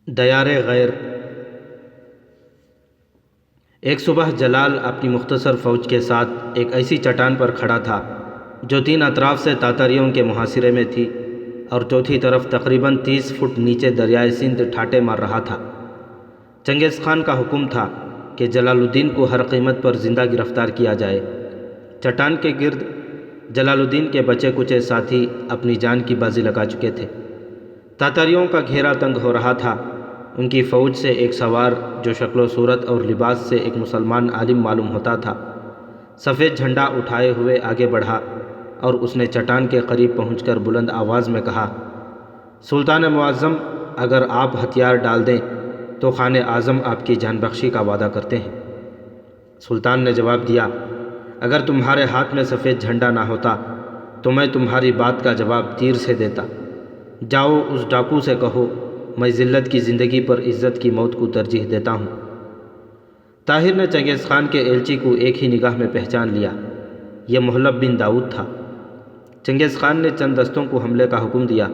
دیار غیر۔ ایک صبح جلال اپنی مختصر فوج کے ساتھ ایک ایسی چٹان پر کھڑا تھا جو تین اطراف سے تاتاریوں کے محاصرے میں تھی اور چوتھی طرف تقریباً 30 فٹ نیچے دریائے سندھ ٹھاٹے مار رہا تھا۔ چنگیز خان کا حکم تھا کہ جلال الدین کو ہر قیمت پر زندہ گرفتار کیا جائے۔ چٹان کے گرد جلال الدین کے بچے کچے ساتھی اپنی جان کی بازی لگا چکے تھے۔ تاتاریوں کا گھیرا تنگ ہو رہا تھا۔ ان کی فوج سے ایک سوار جو شکل و صورت اور لباس سے ایک مسلمان عالم معلوم ہوتا تھا، سفید جھنڈا اٹھائے ہوئے آگے بڑھا اور اس نے چٹان کے قریب پہنچ کر بلند آواز میں کہا، سلطان معظم، اگر آپ ہتھیار ڈال دیں تو خان اعظم آپ کی جان بخشی کا وعدہ کرتے ہیں۔ سلطان نے جواب دیا، اگر تمہارے ہاتھ میں سفید جھنڈا نہ ہوتا تو میں تمہاری بات کا جواب تیر سے دیتا۔ جاؤ اس ڈاکو سے کہو میں ذلت کی زندگی پر عزت کی موت کو ترجیح دیتا ہوں۔ طاہر نے چنگیز خان کے ایلچی کو ایک ہی نگاہ میں پہچان لیا۔ یہ محلب بن داؤد تھا۔ چنگیز خان نے چند دستوں کو حملے کا حکم دیا۔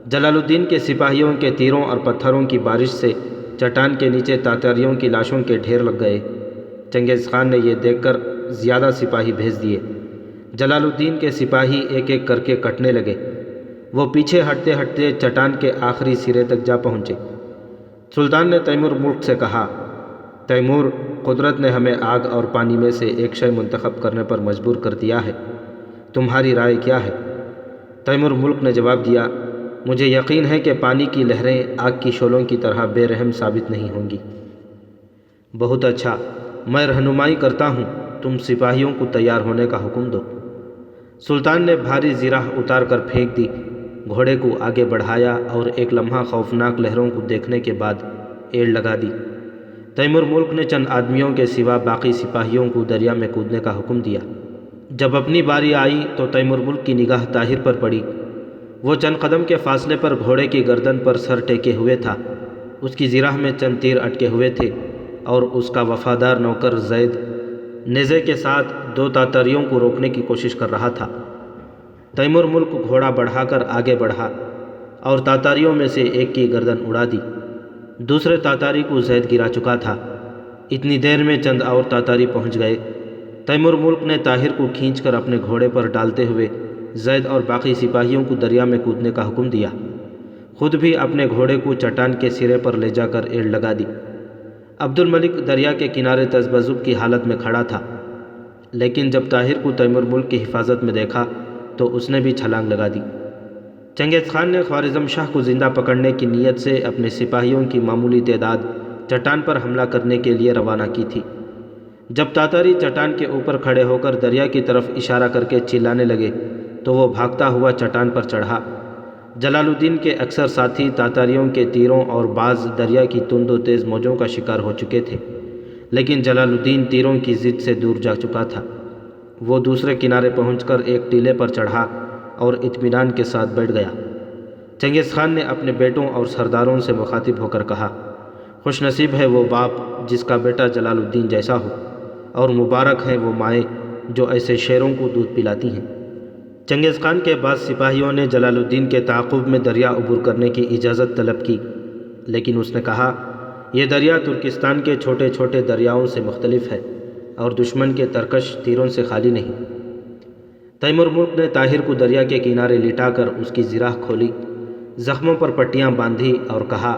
جلال الدین کے سپاہیوں کے تیروں اور پتھروں کی بارش سے چٹان کے نیچے تاتاریوں کی لاشوں کے ڈھیر لگ گئے۔ چنگیز خان نے یہ دیکھ کر زیادہ سپاہی بھیج دیے۔ جلال الدین کے سپاہی ایک ایک کر کے کٹنے لگے۔ وہ پیچھے ہٹتے ہٹتے چٹان کے آخری سرے تک جا پہنچے۔ سلطان نے تیمور ملک سے کہا، تیمور، قدرت نے ہمیں آگ اور پانی میں سے ایک شے منتخب کرنے پر مجبور کر دیا ہے، تمہاری رائے کیا ہے؟ تیمور ملک نے جواب دیا، مجھے یقین ہے کہ پانی کی لہریں آگ کی شعلوں کی طرح بے رحم ثابت نہیں ہوں گی۔ بہت اچھا، میں رہنمائی کرتا ہوں، تم سپاہیوں کو تیار ہونے کا حکم دو۔ سلطان نے بھاری زرہ اتار کر پھینک دی، گھوڑے کو آگے بڑھایا اور ایک لمحہ خوفناک لہروں کو دیکھنے کے بعد ایڑ لگا دی۔ تیمور ملک نے چند آدمیوں کے سوا باقی سپاہیوں کو دریا میں کودنے کا حکم دیا۔ جب اپنی باری آئی تو تیمور ملک کی نگاہ طاہر پر پڑی۔ وہ چند قدم کے فاصلے پر گھوڑے کی گردن پر سر ٹیکے ہوئے تھا۔ اس کی زرہ میں چند تیر اٹکے ہوئے تھے اور اس کا وفادار نوکر زید نیزے کے ساتھ دو تاتاریوں کو روکنے کی کوشش کر رہا تھا۔ تیمور ملک گھوڑا بڑھا کر آگے بڑھا اور تاتاریوں میں سے ایک کی گردن اڑا دی۔ دوسرے تاتاری کو زید گرا چکا تھا۔ اتنی دیر میں چند اور تاتاری پہنچ گئے۔ تیمور ملک نے طاہر کو کھینچ کر اپنے گھوڑے پر ڈالتے ہوئے زید اور باقی سپاہیوں کو دریا میں کودنے کا حکم دیا۔ خود بھی اپنے گھوڑے کو چٹان کے سرے پر لے جا کر ایڑ لگا دی۔ عبد الملک دریا کے کنارے تذبذب کی حالت میں کھڑا تھا، لیکن جب طاہر کو تیمور ملک کی حفاظت میں دیکھا تو اس نے بھی چھلانگ لگا دی۔ چنگیز خان نے خوارزم شاہ کو زندہ پکڑنے کی نیت سے اپنے سپاہیوں کی معمولی تعداد چٹان پر حملہ کرنے کے لیے روانہ کی تھی۔ جب تاتاری چٹان کے اوپر کھڑے ہو کر دریا کی طرف اشارہ کر کے چلانے لگے تو وہ بھاگتا ہوا چٹان پر چڑھا۔ جلال الدین کے اکثر ساتھی تاتاریوں کے تیروں اور بعض دریا کی تند و تیز موجوں کا شکار ہو چکے تھے، لیکن جلال الدین تیروں کی زد سے دور جا چکا تھا۔ وہ دوسرے کنارے پہنچ کر ایک ٹیلے پر چڑھا اور اطمینان کے ساتھ بیٹھ گیا۔ چنگیز خان نے اپنے بیٹوں اور سرداروں سے مخاطب ہو کر کہا، خوش نصیب ہے وہ باپ جس کا بیٹا جلال الدین جیسا ہو، اور مبارک ہیں وہ مائیں جو ایسے شیروں کو دودھ پلاتی ہیں۔ چنگیز خان کے بعض سپاہیوں نے جلال الدین کے تعاقب میں دریا عبور کرنے کی اجازت طلب کی، لیکن اس نے کہا، یہ دریا ترکستان کے چھوٹے چھوٹے دریاؤں سے مختلف ہے اور دشمن کے ترکش تیروں سے خالی نہیں۔ تیمور ملک نے طاہر کو دریا کے کنارے لٹا کر اس کی زرہ کھولی، زخموں پر پٹیاں باندھی اور کہا،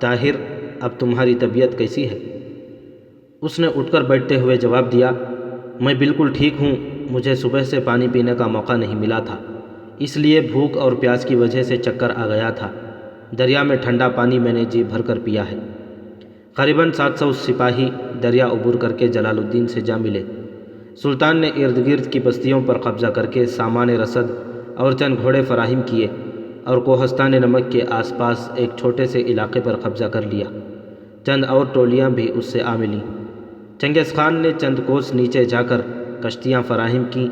طاہر، اب تمہاری طبیعت کیسی ہے؟ اس نے اٹھ کر بیٹھتے ہوئے جواب دیا، میں بالکل ٹھیک ہوں، مجھے صبح سے پانی پینے کا موقع نہیں ملا تھا، اس لیے بھوک اور پیاس کی وجہ سے چکر آ گیا تھا۔ دریا میں ٹھنڈا پانی میں نے جی بھر کر پیا ہے۔ قریباً 700 سپاہی دریا عبور کر کے جلال الدین سے جا ملے۔ سلطان نے ارد گرد کی بستیوں پر قبضہ کر کے سامان رسد اور چند گھوڑے فراہم کیے اور کوہستان نمک کے آس پاس ایک چھوٹے سے علاقے پر قبضہ کر لیا۔ چند اور ٹولیاں بھی اس سے آ ملیں۔ چنگیز خان نے چند کوس نیچے جا کر کشتیاں فراہم کیں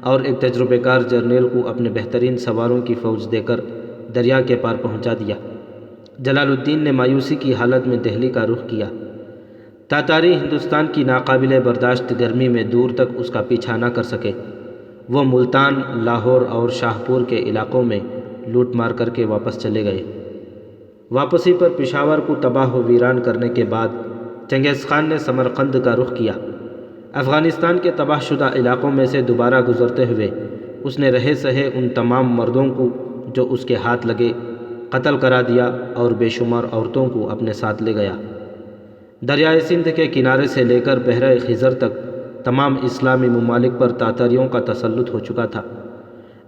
اور ایک تجربہ کار جرنیل کو اپنے بہترین سواروں کی فوج دے کر دریا کے پار پہنچا دیا۔ جلال الدین نے مایوسی کی حالت میں دہلی کا رخ کیا۔ تاتاری ہندوستان کی ناقابل برداشت گرمی میں دور تک اس کا پیچھا نہ کر سکے۔ وہ ملتان، لاہور اور شاہ پور کے علاقوں میں لوٹ مار کر کے واپس چلے گئے۔ واپسی پر پشاور کو تباہ و ویران کرنے کے بعد چنگیز خان نے سمرقند کا رخ کیا۔ افغانستان کے تباہ شدہ علاقوں میں سے دوبارہ گزرتے ہوئے اس نے رہے سہے ان تمام مردوں کو جو اس کے ہاتھ لگے قتل کرا دیا اور بے شمار عورتوں کو اپنے ساتھ لے گیا۔ دریائے سندھ کے کنارے سے لے کر بحیرہ خزر تک تمام اسلامی ممالک پر تاتاریوں کا تسلط ہو چکا تھا۔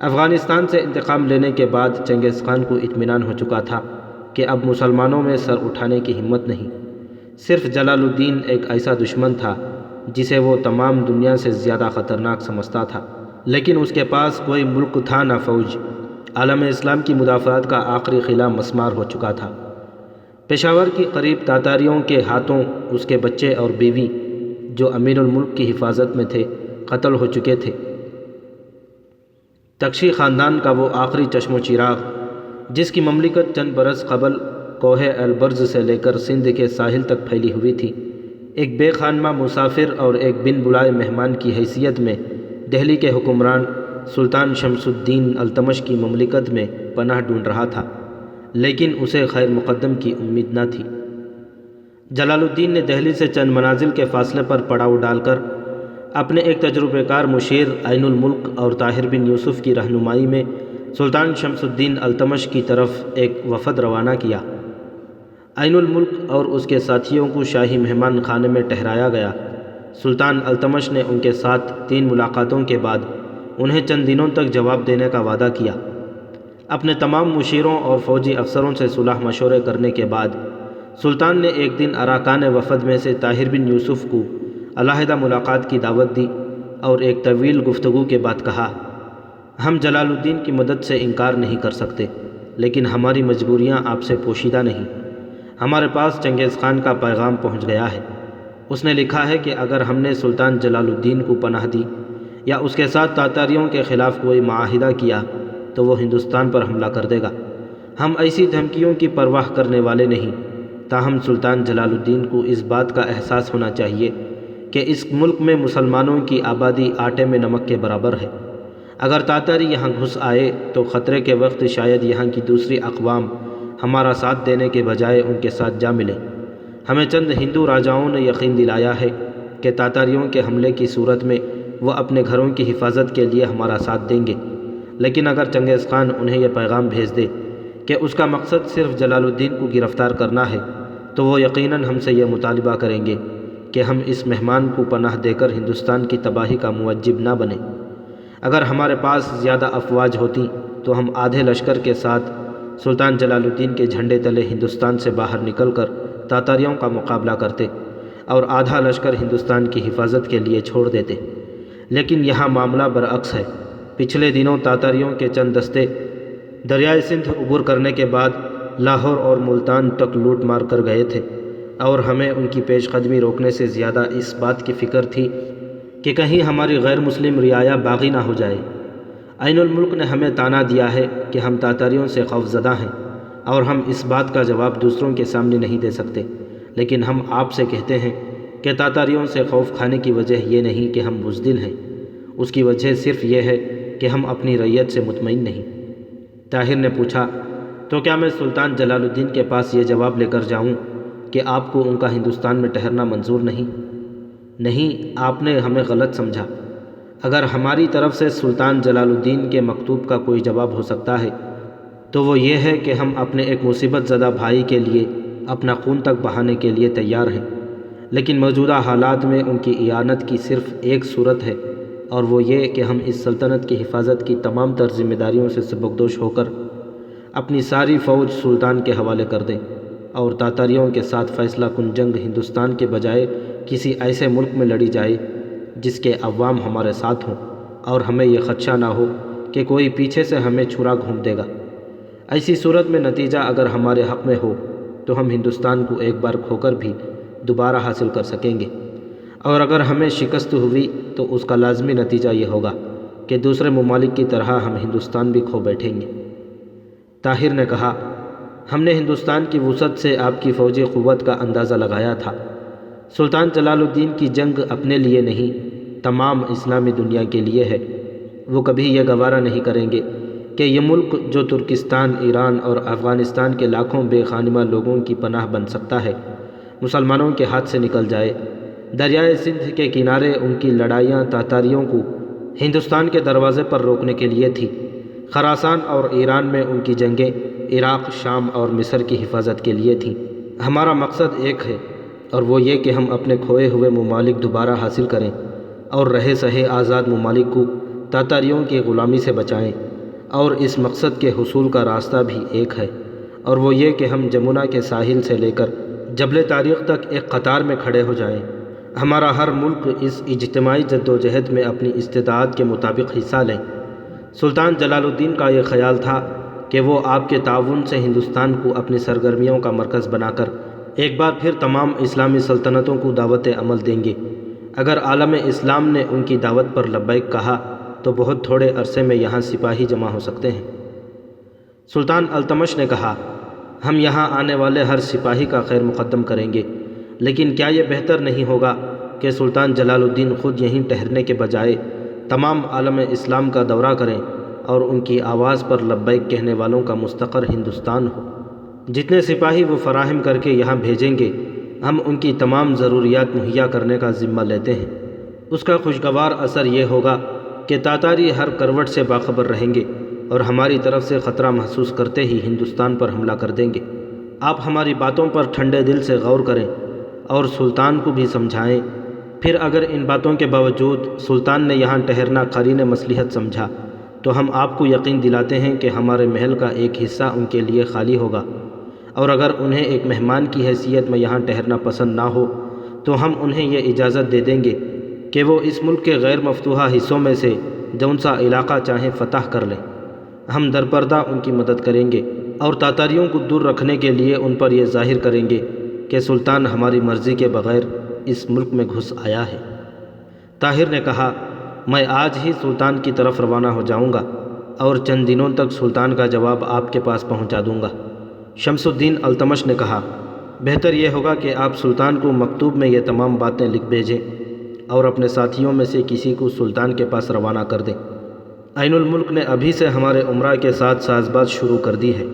افغانستان سے انتقام لینے کے بعد چنگیز خان کو اطمینان ہو چکا تھا کہ اب مسلمانوں میں سر اٹھانے کی ہمت نہیں۔ صرف جلال الدین ایک ایسا دشمن تھا جسے وہ تمام دنیا سے زیادہ خطرناک سمجھتا تھا، لیکن اس کے پاس کوئی ملک تھا نہ فوج۔ عالم اسلام کی مدافعت کا آخری قلعہ مسمار ہو چکا تھا۔ پشاور کی قریب تاتاریوں کے ہاتھوں اس کے بچے اور بیوی جو امیر الملک کی حفاظت میں تھے قتل ہو چکے تھے۔ تکشی خاندان کا وہ آخری چشم و چراغ جس کی مملکت چند برس قبل کوہ البرز سے لے کر سندھ کے ساحل تک پھیلی ہوئی تھی، ایک بے خانمہ مسافر اور ایک بن بلائے مہمان کی حیثیت میں دہلی کے حکمران سلطان شمس الدین التمش کی مملکت میں پناہ ڈھونڈ رہا تھا، لیکن اسے خیر مقدم کی امید نہ تھی۔ جلال الدین نے دہلی سے چند منازل کے فاصلے پر پڑاؤ ڈال کر اپنے ایک تجربہ کار مشیر عین الملک اور طاہر بن یوسف کی رہنمائی میں سلطان شمس الدین التمش کی طرف ایک وفد روانہ کیا۔ عین الملک اور اس کے ساتھیوں کو شاہی مہمان خانے میں ٹھہرایا گیا۔ سلطان التمش نے ان کے ساتھ 3 ملاقاتوں کے بعد انہیں چند دنوں تک جواب دینے کا وعدہ کیا۔ اپنے تمام مشیروں اور فوجی افسروں سے صلح مشورے کرنے کے بعد سلطان نے ایک دن اراکان وفد میں سے طاہر بن یوسف کو علیحدہ ملاقات کی دعوت دی اور ایک طویل گفتگو کے بعد کہا، ہم جلال الدین کی مدد سے انکار نہیں کر سکتے، لیکن ہماری مجبوریاں آپ سے پوشیدہ نہیں۔ ہمارے پاس چنگیز خان کا پیغام پہنچ گیا ہے۔ اس نے لکھا ہے کہ اگر ہم نے سلطان جلال الدین کو پناہ دی یا اس کے ساتھ تاتاریوں کے خلاف کوئی معاہدہ کیا تو وہ ہندوستان پر حملہ کر دے گا۔ ہم ایسی دھمکیوں کی پرواہ کرنے والے نہیں، تاہم سلطان جلال الدین کو اس بات کا احساس ہونا چاہیے کہ اس ملک میں مسلمانوں کی آبادی آٹے میں نمک کے برابر ہے۔ اگر تاتاری یہاں گھس آئے تو خطرے کے وقت شاید یہاں کی دوسری اقوام ہمارا ساتھ دینے کے بجائے ان کے ساتھ جا ملے۔ ہمیں چند ہندو راجاؤں نے یقین دلایا ہے کہ تاتاریوں کے حملے کی صورت میں وہ اپنے گھروں کی حفاظت کے لیے ہمارا ساتھ دیں گے، لیکن اگر چنگیز خان انہیں یہ پیغام بھیج دے کہ اس کا مقصد صرف جلال الدین کو گرفتار کرنا ہے تو وہ یقیناً ہم سے یہ مطالبہ کریں گے کہ ہم اس مہمان کو پناہ دے کر ہندوستان کی تباہی کا موجب نہ بنیں۔ اگر ہمارے پاس زیادہ افواج ہوتی تو ہم آدھے لشکر کے ساتھ سلطان جلال الدین کے جھنڈے تلے ہندوستان سے باہر نکل کر تاتاریوں کا مقابلہ کرتے اور آدھا لشکر ہندوستان کی حفاظت کے لیے چھوڑ دیتے، لیکن یہاں معاملہ برعکس ہے۔ پچھلے دنوں تاتاریوں کے چند دستے دریائے سندھ عبور کرنے کے بعد لاہور اور ملتان تک لوٹ مار کر گئے تھے، اور ہمیں ان کی پیش قدمی روکنے سے زیادہ اس بات کی فکر تھی کہ کہیں ہماری غیر مسلم رعایا باغی نہ ہو جائے۔ عین الملک نے ہمیں طعنہ دیا ہے کہ ہم تاتاریوں سے خوف زدہ ہیں اور ہم اس بات کا جواب دوسروں کے سامنے نہیں دے سکتے، لیکن ہم آپ سے کہتے ہیں کہ تاتاریوں سے خوف کھانے کی وجہ یہ نہیں کہ ہم بزدل ہیں، اس کی وجہ صرف یہ ہے کہ ہم اپنی رعیت سے مطمئن نہیں۔ طاہر نے پوچھا، تو کیا میں سلطان جلال الدین کے پاس یہ جواب لے کر جاؤں کہ آپ کو ان کا ہندوستان میں ٹھہرنا منظور نہیں؟ نہیں، آپ نے ہمیں غلط سمجھا۔ اگر ہماری طرف سے سلطان جلال الدین کے مکتوب کا کوئی جواب ہو سکتا ہے تو وہ یہ ہے کہ ہم اپنے ایک مصیبت زدہ بھائی کے لیے اپنا خون تک بہانے کے لیے تیار ہیں، لیکن موجودہ حالات میں ان کی اعانت کی صرف ایک صورت ہے، اور وہ یہ کہ ہم اس سلطنت کی حفاظت کی تمام تر ذمہ داریوں سے سبکدوش ہو کر اپنی ساری فوج سلطان کے حوالے کر دیں اور تاتاریوں کے ساتھ فیصلہ کن جنگ ہندوستان کے بجائے کسی ایسے ملک میں لڑی جائے جس کے عوام ہمارے ساتھ ہوں اور ہمیں یہ خدشہ نہ ہو کہ کوئی پیچھے سے ہمیں چھرا گھونپ دے گا۔ ایسی صورت میں نتیجہ اگر ہمارے حق میں ہو تو ہم ہندوستان کو ایک بار کھو کر بھی دوبارہ حاصل کر سکیں گے، اور اگر ہمیں شکست ہوئی تو اس کا لازمی نتیجہ یہ ہوگا کہ دوسرے ممالک کی طرح ہم ہندوستان بھی کھو بیٹھیں گے۔ طاہر نے کہا، ہم نے ہندوستان کی وسعت سے آپ کی فوجی قوت کا اندازہ لگایا تھا۔ سلطان جلال الدین کی جنگ اپنے لیے نہیں، تمام اسلامی دنیا کے لیے ہے۔ وہ کبھی یہ گوارہ نہیں کریں گے کہ یہ ملک جو ترکستان، ایران اور افغانستان کے لاکھوں بے خانمہ لوگوں کی پناہ بن سکتا ہے، مسلمانوں کے ہاتھ سے نکل جائے۔ دریائے سندھ کے کنارے ان کی لڑائیاں تاتاریوں کو ہندوستان کے دروازے پر روکنے کے لیے تھی۔ خراسان اور ایران میں ان کی جنگیں عراق، شام اور مصر کی حفاظت کے لیے تھیں۔ ہمارا مقصد ایک ہے، اور وہ یہ کہ ہم اپنے کھوئے ہوئے ممالک دوبارہ حاصل کریں اور رہے سہے آزاد ممالک کو تاتاریوں کی غلامی سے بچائیں۔ اور اس مقصد کے حصول کا راستہ بھی ایک ہے، اور وہ یہ کہ ہم جمنا کے ساحل سے لے کر جبل تاریخ تک ایک قطار میں کھڑے ہو جائیں۔ ہمارا ہر ملک اس اجتماعی جدوجہد میں اپنی استطاعت کے مطابق حصہ لیں۔ سلطان جلال الدین کا یہ خیال تھا کہ وہ آپ کے تعاون سے ہندوستان کو اپنی سرگرمیوں کا مرکز بنا کر ایک بار پھر تمام اسلامی سلطنتوں کو دعوت عمل دیں گے۔ اگر عالم اسلام نے ان کی دعوت پر لبیک کہا تو بہت تھوڑے عرصے میں یہاں سپاہی جمع ہو سکتے ہیں۔ سلطان التمش نے کہا، ہم یہاں آنے والے ہر سپاہی کا خیر مقدم کریں گے، لیکن کیا یہ بہتر نہیں ہوگا کہ سلطان جلال الدین خود یہیں ٹھہرنے کے بجائے تمام عالم اسلام کا دورہ کریں اور ان کی آواز پر لبیک کہنے والوں کا مستقر ہندوستان ہو؟ جتنے سپاہی وہ فراہم کر کے یہاں بھیجیں گے، ہم ان کی تمام ضروریات مہیا کرنے کا ذمہ لیتے ہیں۔ اس کا خوشگوار اثر یہ ہوگا کہ تاتاری ہر کروٹ سے باخبر رہیں گے اور ہماری طرف سے خطرہ محسوس کرتے ہی ہندوستان پر حملہ کر دیں گے۔ آپ ہماری باتوں پر ٹھنڈے دل سے غور کریں اور سلطان کو بھی سمجھائیں۔ پھر اگر ان باتوں کے باوجود سلطان نے یہاں ٹھہرنا قرین مصلحت سمجھا تو ہم آپ کو یقین دلاتے ہیں کہ ہمارے محل کا ایک حصہ ان کے لیے خالی ہوگا، اور اگر انہیں ایک مہمان کی حیثیت میں یہاں ٹھہرنا پسند نہ ہو تو ہم انہیں یہ اجازت دے دیں گے کہ وہ اس ملک کے غیر مفتوحہ حصوں میں سے جون سا علاقہ چاہیں فتح کر لیں۔ ہم درپردہ ان کی مدد کریں گے اور تاتاریوں کو دور رکھنے کے لیے ان پر یہ ظاہر کریں گے کہ سلطان ہماری مرضی کے بغیر اس ملک میں گھس آیا ہے۔ طاہر نے کہا، میں آج ہی سلطان کی طرف روانہ ہو جاؤں گا اور چند دنوں تک سلطان کا جواب آپ کے پاس پہنچا دوں گا۔ شمس الدین التمش نے کہا، بہتر یہ ہوگا کہ آپ سلطان کو مکتوب میں یہ تمام باتیں لکھ بھیجیں اور اپنے ساتھیوں میں سے کسی کو سلطان کے پاس روانہ کر دیں۔ عین الملک نے ابھی سے ہمارے امراء کے ساتھ ساز باز شروع کر دی ہے۔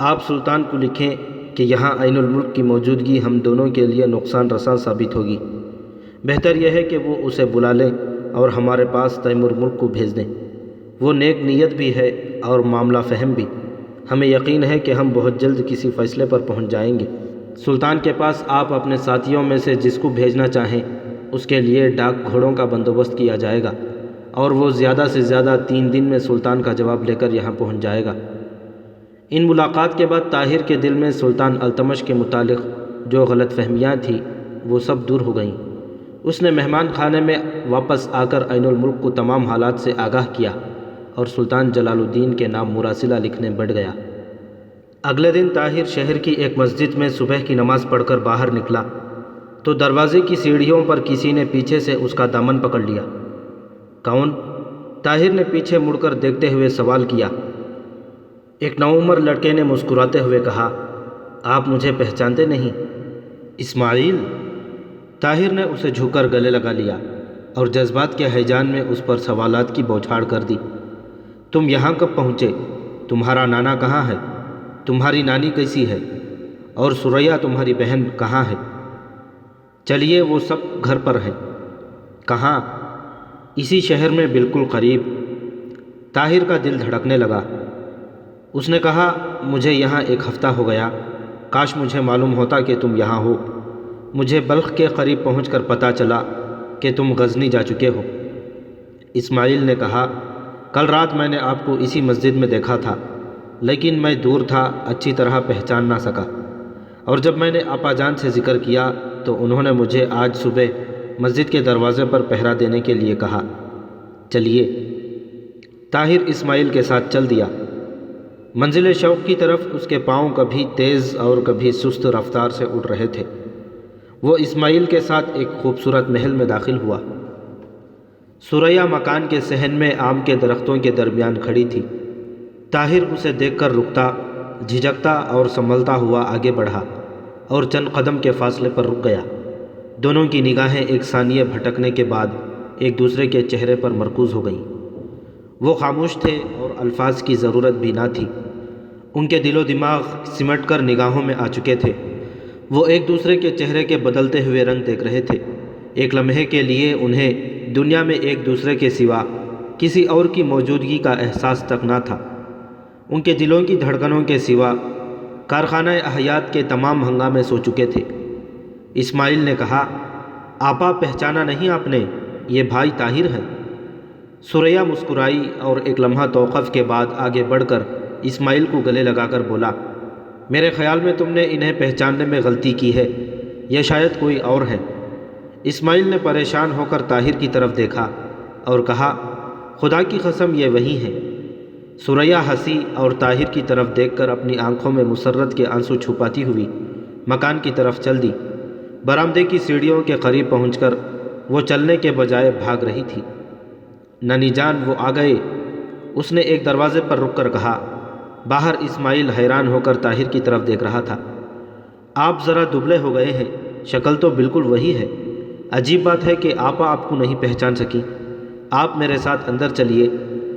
آپ سلطان کو لکھیں کہ یہاں عین الملک کی موجودگی ہم دونوں کے لیے نقصان رساں ثابت ہوگی۔ بہتر یہ ہے کہ وہ اسے بلا لیں اور ہمارے پاس تیمور ملک کو بھیج دیں۔ وہ نیک نیت بھی ہے اور معاملہ فہم بھی۔ ہمیں یقین ہے کہ ہم بہت جلد کسی فیصلے پر پہنچ جائیں گے۔ سلطان کے پاس آپ اپنے ساتھیوں میں سے جس کو بھیجنا چاہیں اس کے لیے ڈاک گھوڑوں کا بندوبست کیا جائے گا، اور وہ زیادہ سے زیادہ 3 دن میں سلطان کا جواب لے کر یہاں پہنچ جائے گا۔ ان ملاقات کے بعد طاہر کے دل میں سلطان التمش کے متعلق جو غلط فہمیاں تھیں وہ سب دور ہو گئیں۔ اس نے مہمان خانے میں واپس آ کر عین الملک کو تمام حالات سے آگاہ کیا اور سلطان جلال الدین کے نام مراسلہ لکھنے بیٹھ گیا۔ اگلے دن طاہر شہر کی ایک مسجد میں صبح کی نماز پڑھ کر باہر نکلا تو دروازے کی سیڑھیوں پر کسی نے پیچھے سے اس کا دامن پکڑ لیا۔ کون؟ طاہر نے پیچھے مڑ کر دیکھتے ہوئے سوال کیا۔ ایک نوعمر لڑکے نے مسکراتے ہوئے کہا، آپ مجھے پہچانتے نہیں؟ اسماعیل؟ طاہر نے اسے جھک کر گلے لگا لیا اور جذبات کے ہیجان میں اس پر سوالات کی بوچھاڑ کر دی۔ تم یہاں کب پہنچے؟ تمہارا نانا کہاں ہے؟ تمہاری نانی کیسی ہے؟ اور سریا تمہاری بہن کہاں ہے؟ چلیے وہ سب گھر پر ہیں۔ کہاں؟ اسی شہر میں بالکل قریب۔ طاہر کا دل دھڑکنے لگا۔ اس نے کہا، مجھے یہاں 1 ہفتہ ہو گیا، کاش مجھے معلوم ہوتا کہ تم یہاں ہو۔ مجھے بلخ کے قریب پہنچ کر پتہ چلا کہ تم غزنی جا چکے ہو۔ اسماعیل نے کہا، کل رات میں نے آپ کو اسی مسجد میں دیکھا تھا، لیکن میں دور تھا، اچھی طرح پہچان نہ سکا، اور جب میں نے آپا جان سے ذکر کیا تو انہوں نے مجھے آج صبح مسجد کے دروازے پر پہرا دینے کے لیے کہا۔ چلیے۔ طاہر اسماعیل کے ساتھ چل دیا۔ منزل شوق کی طرف اس کے پاؤں کبھی تیز اور کبھی سست رفتار سے اڑ رہے تھے۔ وہ اسماعیل کے ساتھ ایک خوبصورت محل میں داخل ہوا۔ سریا مکان کے صحن میں آم کے درختوں کے درمیان کھڑی تھی۔ طاہر اسے دیکھ کر رکتا، جھجکتا اور سنبھلتا ہوا آگے بڑھا اور چند قدم کے فاصلے پر رک گیا۔ دونوں کی نگاہیں ایک ثانیے بھٹکنے کے بعد ایک دوسرے کے چہرے پر مرکوز ہو گئیں۔ وہ خاموش تھے اور الفاظ کی ضرورت بھی نہ تھی، ان کے دل و دماغ سمٹ کر نگاہوں میں آ چکے تھے۔ وہ ایک دوسرے کے چہرے کے بدلتے ہوئے رنگ دیکھ رہے تھے۔ ایک لمحے کے لیے انہیں دنیا میں ایک دوسرے کے سوا کسی اور کی موجودگی کا احساس تک نہ تھا۔ ان کے دلوں کی دھڑکنوں کے سوا کارخانہ حیات کے تمام ہنگامے سو چکے تھے۔ اسماعیل نے کہا، آپا پہچانا نہیں آپ نے، یہ بھائی طاہر ہیں۔ ثریا مسکرائی اور ایک لمحہ توقف کے بعد آگے بڑھ کر اسماعیل کو گلے لگا کر بولا، میرے خیال میں تم نے انہیں پہچاننے میں غلطی کی ہے، یہ شاید کوئی اور ہے۔ اسماعیل نے پریشان ہو کر طاہر کی طرف دیکھا اور کہا، خدا کی قسم یہ وہی ہیں۔ ثریا ہنسی اور طاہر کی طرف دیکھ کر اپنی آنکھوں میں مسرت کے آنسو چھپاتی ہوئی مکان کی طرف چل دی۔ برآمدے کی سیڑھیوں کے قریب پہنچ کر وہ چلنے کے بجائے بھاگ رہی تھی۔ ننی جان وہ آ گئے، اس نے ایک دروازے پر رک کر کہا۔ باہر اسماعیل حیران ہو کر طاہر کی طرف دیکھ رہا تھا۔ آپ ذرا دبلے ہو گئے ہیں، شکل تو بالکل وہی ہے۔ عجیب بات ہے کہ آپا آپ کو نہیں پہچان سکی۔ آپ میرے ساتھ اندر چلیے،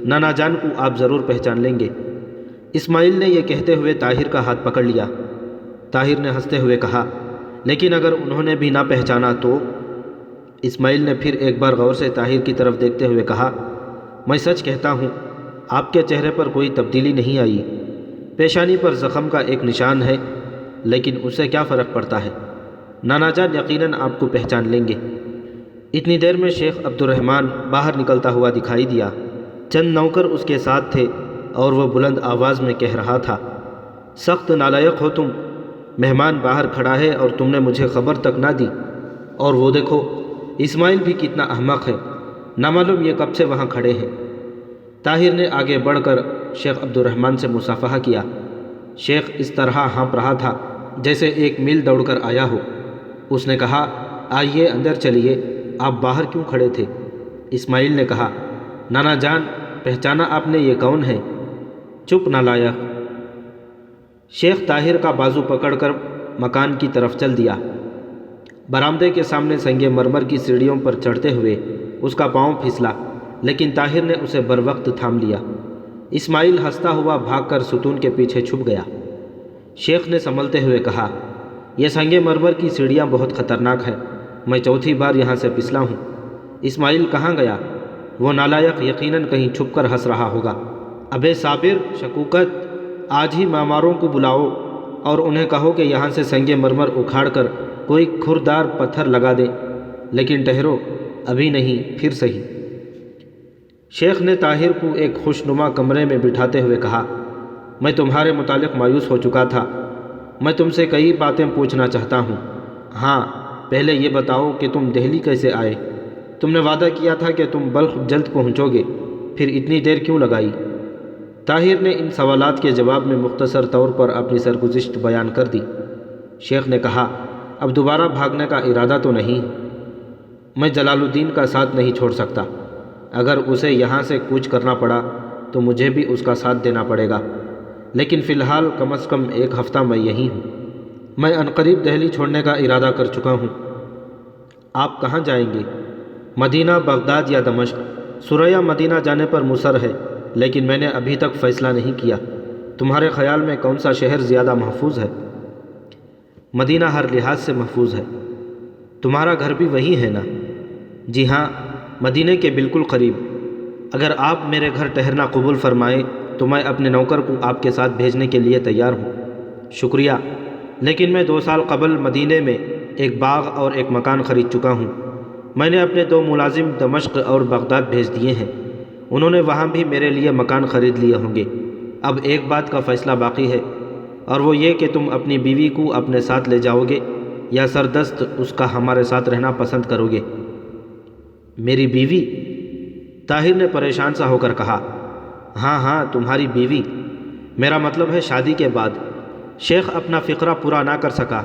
نانا جان کو آپ ضرور پہچان لیں گے۔ اسماعیل نے یہ کہتے ہوئے طاہر کا ہاتھ پکڑ لیا۔ طاہر نے ہنستے ہوئے کہا، لیکن اگر انہوں نے بھی نہ پہچانا تو؟ اسماعیل نے پھر ایک بار غور سے طاہر کی طرف دیکھتے ہوئے کہا، میں سچ کہتا ہوں، آپ کے چہرے پر کوئی تبدیلی نہیں آئی۔ پیشانی پر زخم کا ایک نشان ہے، لیکن اسے کیا فرق پڑتا ہے؟ نانا جان یقیناً آپ کو پہچان لیں گے۔ اتنی دیر میں شیخ عبد الرحمن باہر نکلتا ہوا دکھائی دیا۔ چند نوکر اس کے ساتھ تھے اور وہ بلند آواز میں کہہ رہا تھا، سخت نالائق ہو تم، مہمان باہر کھڑا ہے اور تم نے مجھے خبر تک نہ دی۔ اور وہ دیکھو اسماعیل بھی کتنا احمق ہے، نہ معلوم یہ کب سے وہاں کھڑے ہیں۔ طاہر نے آگے بڑھ کر شیخ عبد الرحمن سے مصافحہ کیا۔ شیخ اس طرح ہانپ رہا تھا جیسے ایک میل دوڑ کر آیا ہو۔ اس نے کہا، آئیے اندر چلیے، آپ باہر کیوں کھڑے تھے؟ اسماعیل نے کہا، نانا جان پہچانا آپ نے، یہ کون ہے؟ چپ نالائق۔ شیخ طاہر کا بازو پکڑ کر مکان کی طرف چل دیا۔ برآمدے کے سامنے سنگ مرمر کی سیڑھیوں پر چڑھتے ہوئے اس کا پاؤں پھسلا، لیکن طاہر نے اسے بروقت تھام لیا۔ اسماعیل ہنستا ہوا بھاگ کر ستون کے پیچھے چھپ گیا۔ شیخ نے سنبھلتے ہوئے کہا، یہ سنگ مرمر کی سیڑھیاں بہت خطرناک ہیں، میں چوتھی بار یہاں سے پھسلا ہوں۔ اسماعیل کہاں گیا؟ وہ نالائق یقیناً کہیں چھپ کر ہنس رہا ہوگا۔ ابے صابر، شکوکت، آج ہی معماروں کو بلاؤ اور انہیں کہو کہ یہاں سے سنگ مرمر اکھاڑ کر کوئی کھردار پتھر لگا دے، لیکن ٹھہرو، ابھی نہیں، پھر صحیح۔ شیخ نے طاہر کو ایک خوشنما کمرے میں بٹھاتے ہوئے کہا، میں تمہارے متعلق مایوس ہو چکا تھا، میں تم سے کئی باتیں پوچھنا چاہتا ہوں۔ ہاں، پہلے یہ بتاؤ کہ تم دہلی کیسے آئے؟ تم نے وعدہ کیا تھا کہ تم بلخ جلد پہنچو گے، پھر اتنی دیر کیوں لگائی؟ طاہر نے ان سوالات کے جواب میں مختصر طور پر اپنی سرگزشت بیان کر دی۔ شیخ نے کہا، اب دوبارہ بھاگنے کا ارادہ تو نہیں؟ میں جلال الدین کا ساتھ نہیں چھوڑ سکتا، اگر اسے یہاں سے کوچ کرنا پڑا تو مجھے بھی اس کا ساتھ دینا پڑے گا، لیکن فی الحال کم از کم ایک ہفتہ میں یہیں ہوں۔ میں عنقریب دہلی چھوڑنے کا ارادہ کر چکا ہوں۔ آپ کہاں جائیں گے؟ مدینہ، بغداد یا دمشق؟ ثریا مدینہ جانے پر مصر ہے، لیکن میں نے ابھی تک فیصلہ نہیں کیا۔ تمہارے خیال میں کون سا شہر زیادہ محفوظ ہے؟ مدینہ ہر لحاظ سے محفوظ ہے۔ تمہارا گھر بھی وہی ہے نا؟ جی ہاں، مدینے کے بالکل قریب۔ اگر آپ میرے گھر ٹھہرنا قبول فرمائیں تو میں اپنے نوکر کو آپ کے ساتھ بھیجنے کے لیے تیار ہوں۔ شکریہ، لیکن میں 2 سال قبل مدینے میں ایک باغ اور ایک مکان خرید چکا ہوں۔ میں نے اپنے 2 ملازم دمشق اور بغداد بھیج دیے ہیں، انہوں نے وہاں بھی میرے لیے مکان خرید لیے ہوں گے۔ اب ایک بات کا فیصلہ باقی ہے، اور وہ یہ کہ تم اپنی بیوی کو اپنے ساتھ لے جاؤ گے یا سردست اس کا ہمارے ساتھ رہنا پسند کرو گے؟ میری بیوی؟ طاہر نے پریشان سا ہو کر کہا، ہاں ہاں، تمہاری بیوی، میرا مطلب ہے شادی کے بعد۔ شیخ اپنا فقرہ پورا نہ کر سکا۔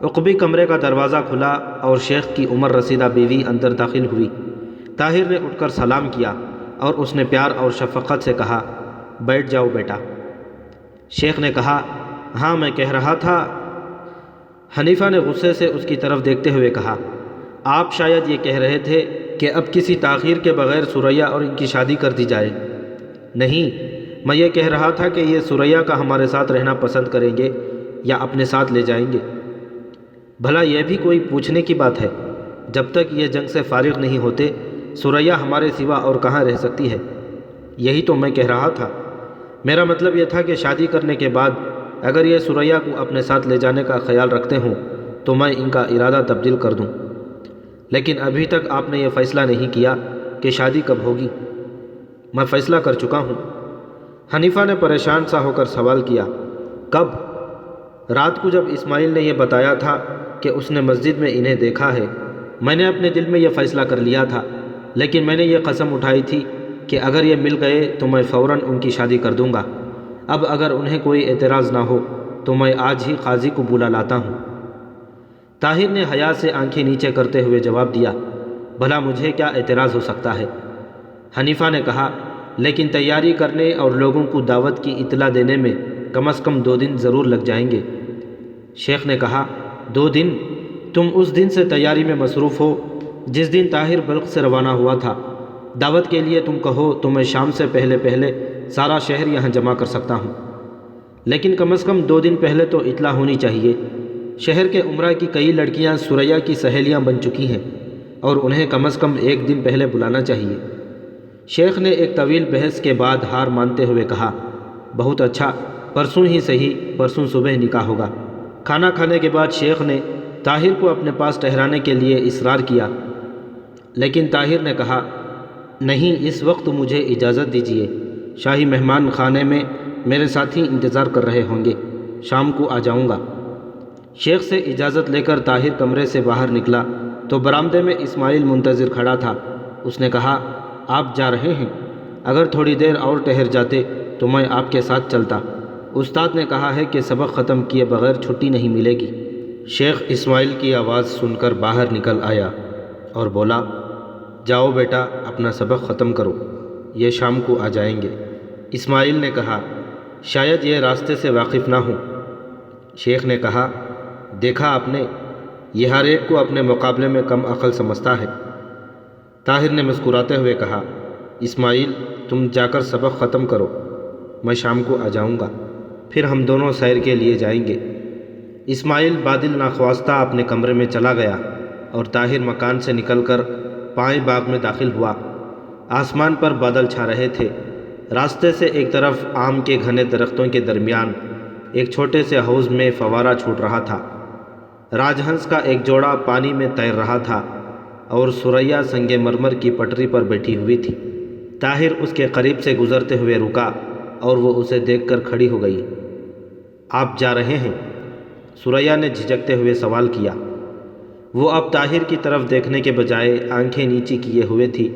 عقبی کمرے کا دروازہ کھلا اور شیخ کی عمر رسیدہ بیوی اندر داخل ہوئی۔ طاہر نے اٹھ کر سلام کیا اور اس نے پیار اور شفقت سے کہا، بیٹھ جاؤ بیٹا۔ شیخ نے کہا، ہاں میں کہہ رہا تھا۔ حنیفہ نے غصے سے اس کی طرف دیکھتے ہوئے کہا، آپ شاید یہ کہہ رہے تھے کہ اب کسی تاخیر کے بغیر ثریا اور ان کی شادی کر دی جائے۔ نہیں، میں یہ کہہ رہا تھا کہ یہ ثریا کا ہمارے ساتھ رہنا پسند کریں گے یا اپنے ساتھ لے جائیں گے؟ بھلا یہ بھی کوئی پوچھنے کی بات ہے؟ جب تک یہ جنگ سے فارغ نہیں ہوتے ثریا ہمارے سوا اور کہاں رہ سکتی ہے؟ یہی تو میں کہہ رہا تھا۔ میرا مطلب یہ تھا کہ شادی کرنے کے بعد اگر یہ ثریا کو اپنے ساتھ لے جانے کا خیال رکھتے ہوں تو میں ان کا ارادہ تبدیل کر دوں، لیکن ابھی تک آپ نے یہ فیصلہ نہیں کیا کہ شادی کب ہوگی۔ میں فیصلہ کر چکا ہوں۔ حنیفہ نے پریشان سا ہو کر سوال کیا، کب؟ رات کو جب اسماعیل نے یہ بتایا تھا کہ اس نے مسجد میں انہیں دیکھا ہے، میں نے اپنے دل میں یہ فیصلہ کر لیا تھا، لیکن میں نے یہ قسم اٹھائی تھی کہ اگر یہ مل گئے تو میں فوراً ان کی شادی کر دوں گا۔ اب اگر انہیں کوئی اعتراض نہ ہو تو میں آج ہی قاضی کو بلا لاتا ہوں۔ طاہر نے حیا سے آنکھیں نیچے کرتے ہوئے جواب دیا، بھلا مجھے کیا اعتراض ہو سکتا ہے؟ حنیفہ نے کہا، لیکن تیاری کرنے اور لوگوں کو دعوت کی اطلاع دینے میں کم از کم 2 دن ضرور لگ جائیں گے۔ شیخ نے کہا، 2 دن؟ تم اس دن سے تیاری میں مصروف ہو جس دن طاہر بلخ سے روانہ ہوا تھا۔ دعوت کے لیے تم کہو تو میں شام سے پہلے سارا شہر یہاں جمع کر سکتا ہوں، لیکن کم از کم 2 دن پہلے تو اطلاع ہونی چاہیے۔ شہر کے عمرہ کی کئی لڑکیاں ثریا کی سہیلیاں بن چکی ہیں اور انہیں کم از کم 1 دن پہلے بلانا چاہیے۔ شیخ نے ایک طویل بحث کے بعد ہار مانتے ہوئے کہا، بہت اچھا، پرسوں ہی صحیح، پرسوں صبح نکاح ہوگا۔ کھانا کھانے کے بعد شیخ نے طاہر کو اپنے پاس ٹھہرانے کے لیے اصرار کیا، لیکن طاہر نے کہا، نہیں، اس وقت مجھے اجازت دیجیے، شاہی مہمان خانے میں میرے ساتھی انتظار کر رہے ہوں گے، شام کو آ جاؤں گا۔ شیخ سے اجازت لے کر طاہر کمرے سے باہر نکلا تو برآمدے میں اسماعیل منتظر کھڑا تھا۔ اس نے کہا، آپ جا رہے ہیں؟ اگر تھوڑی دیر اور ٹھہر جاتے تو میں آپ کے ساتھ چلتا۔ استاد نے کہا ہے کہ سبق ختم کیے بغیر چھٹی نہیں ملے گی۔ شیخ اسماعیل کی آواز سن کر باہر نکل آیا اور بولا، جاؤ بیٹا، اپنا سبق ختم کرو، یہ شام کو آ جائیں گے۔ اسماعیل نے کہا، شاید یہ راستے سے واقف نہ ہوں۔ شیخ نے کہا، دیکھا آپ نے، یہ ہر ایک کو اپنے مقابلے میں کم عقل سمجھتا ہے۔ طاہر نے مسکراتے ہوئے کہا، اسماعیل، تم جا کر سبق ختم کرو، میں شام کو آ جاؤں گا، پھر ہم دونوں سیر کے لیے جائیں گے۔ اسماعیل بادل ناخواستہ اپنے کمرے میں چلا گیا اور طاہر مکان سے نکل کر پائیں باغ میں داخل ہوا۔ آسمان پر بادل چھا رہے تھے۔ راستے سے ایک طرف آم کے گھنے درختوں کے درمیان ایک چھوٹے سے حوض میں فوارہ چھوٹ رہا تھا۔ راج ہنس کا ایک جوڑا پانی میں تیر رہا تھا اور ثریا سنگ مرمر کی پٹری پر بیٹھی ہوئی تھی۔ طاہر اس کے قریب سے گزرتے ہوئے رکا اور وہ اسے دیکھ کر کھڑی ہو گئی۔ آپ جا رہے ہیں؟ ثریا نے جھجکتے ہوئے سوال کیا۔ وہ اب طاہر کی طرف دیکھنے کے بجائے آنکھیں نیچی کیے ہوئے تھی۔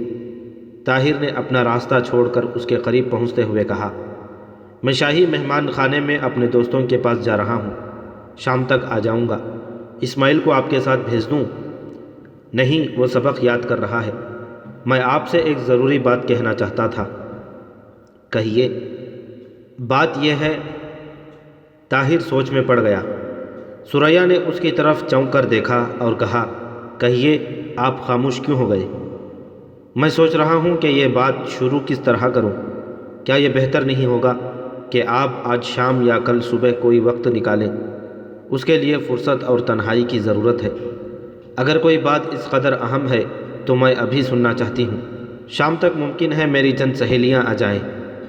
طاہر نے اپنا راستہ چھوڑ کر اس کے قریب پہنچتے ہوئے کہا، میں شاہی مہمان خانے میں اپنے دوستوں کے پاس جا رہا ہوں، شام تک آ جاؤں گا۔ اسماعیل کو آپ کے ساتھ بھیج دوں؟ نہیں، وہ سبق یاد کر رہا ہے۔ میں آپ سے ایک ضروری بات کہنا چاہتا تھا۔ کہیے۔ بات یہ ہے، طاہر سوچ میں پڑ گیا۔ ثریا نے اس کی طرف چونک کر دیکھا اور کہا، کہیے، آپ خاموش کیوں ہو گئے؟ میں سوچ رہا ہوں کہ یہ بات شروع کس طرح کروں۔ کیا یہ بہتر نہیں ہوگا کہ آپ آج شام یا کل صبح کوئی وقت نکالیں؟ اس کے لیے فرصت اور تنہائی کی ضرورت ہے۔ اگر کوئی بات اس قدر اہم ہے تو میں ابھی سننا چاہتی ہوں۔ شام تک ممکن ہے میری چند سہیلیاں آ جائیں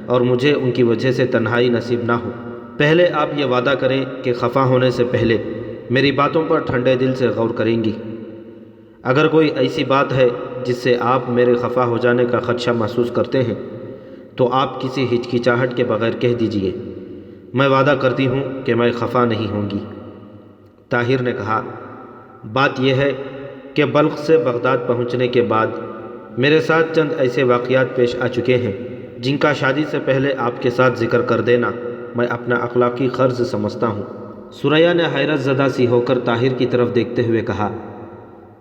اور مجھے ان کی وجہ سے تنہائی نصیب نہ ہو۔ پہلے آپ یہ وعدہ کریں کہ خفا ہونے سے پہلے میری باتوں پر ٹھنڈے دل سے غور کریں گی۔ اگر کوئی ایسی بات ہے جس سے آپ میرے خفا ہو جانے کا خدشہ محسوس کرتے ہیں تو آپ کسی ہچکچاہٹ کے بغیر کہہ دیجئے۔ میں وعدہ کرتی ہوں کہ میں خفا نہیں ہوں گی۔ طاہر نے کہا، بات یہ ہے کہ بلخ سے بغداد پہنچنے کے بعد میرے ساتھ چند ایسے واقعات پیش آ چکے ہیں جن کا شادی سے پہلے آپ کے ساتھ ذکر کر دینا میں اپنا اخلاقی فرض سمجھتا ہوں۔ ثریا نے حیرت زدہ سی ہو کر طاہر کی طرف دیکھتے ہوئے کہا،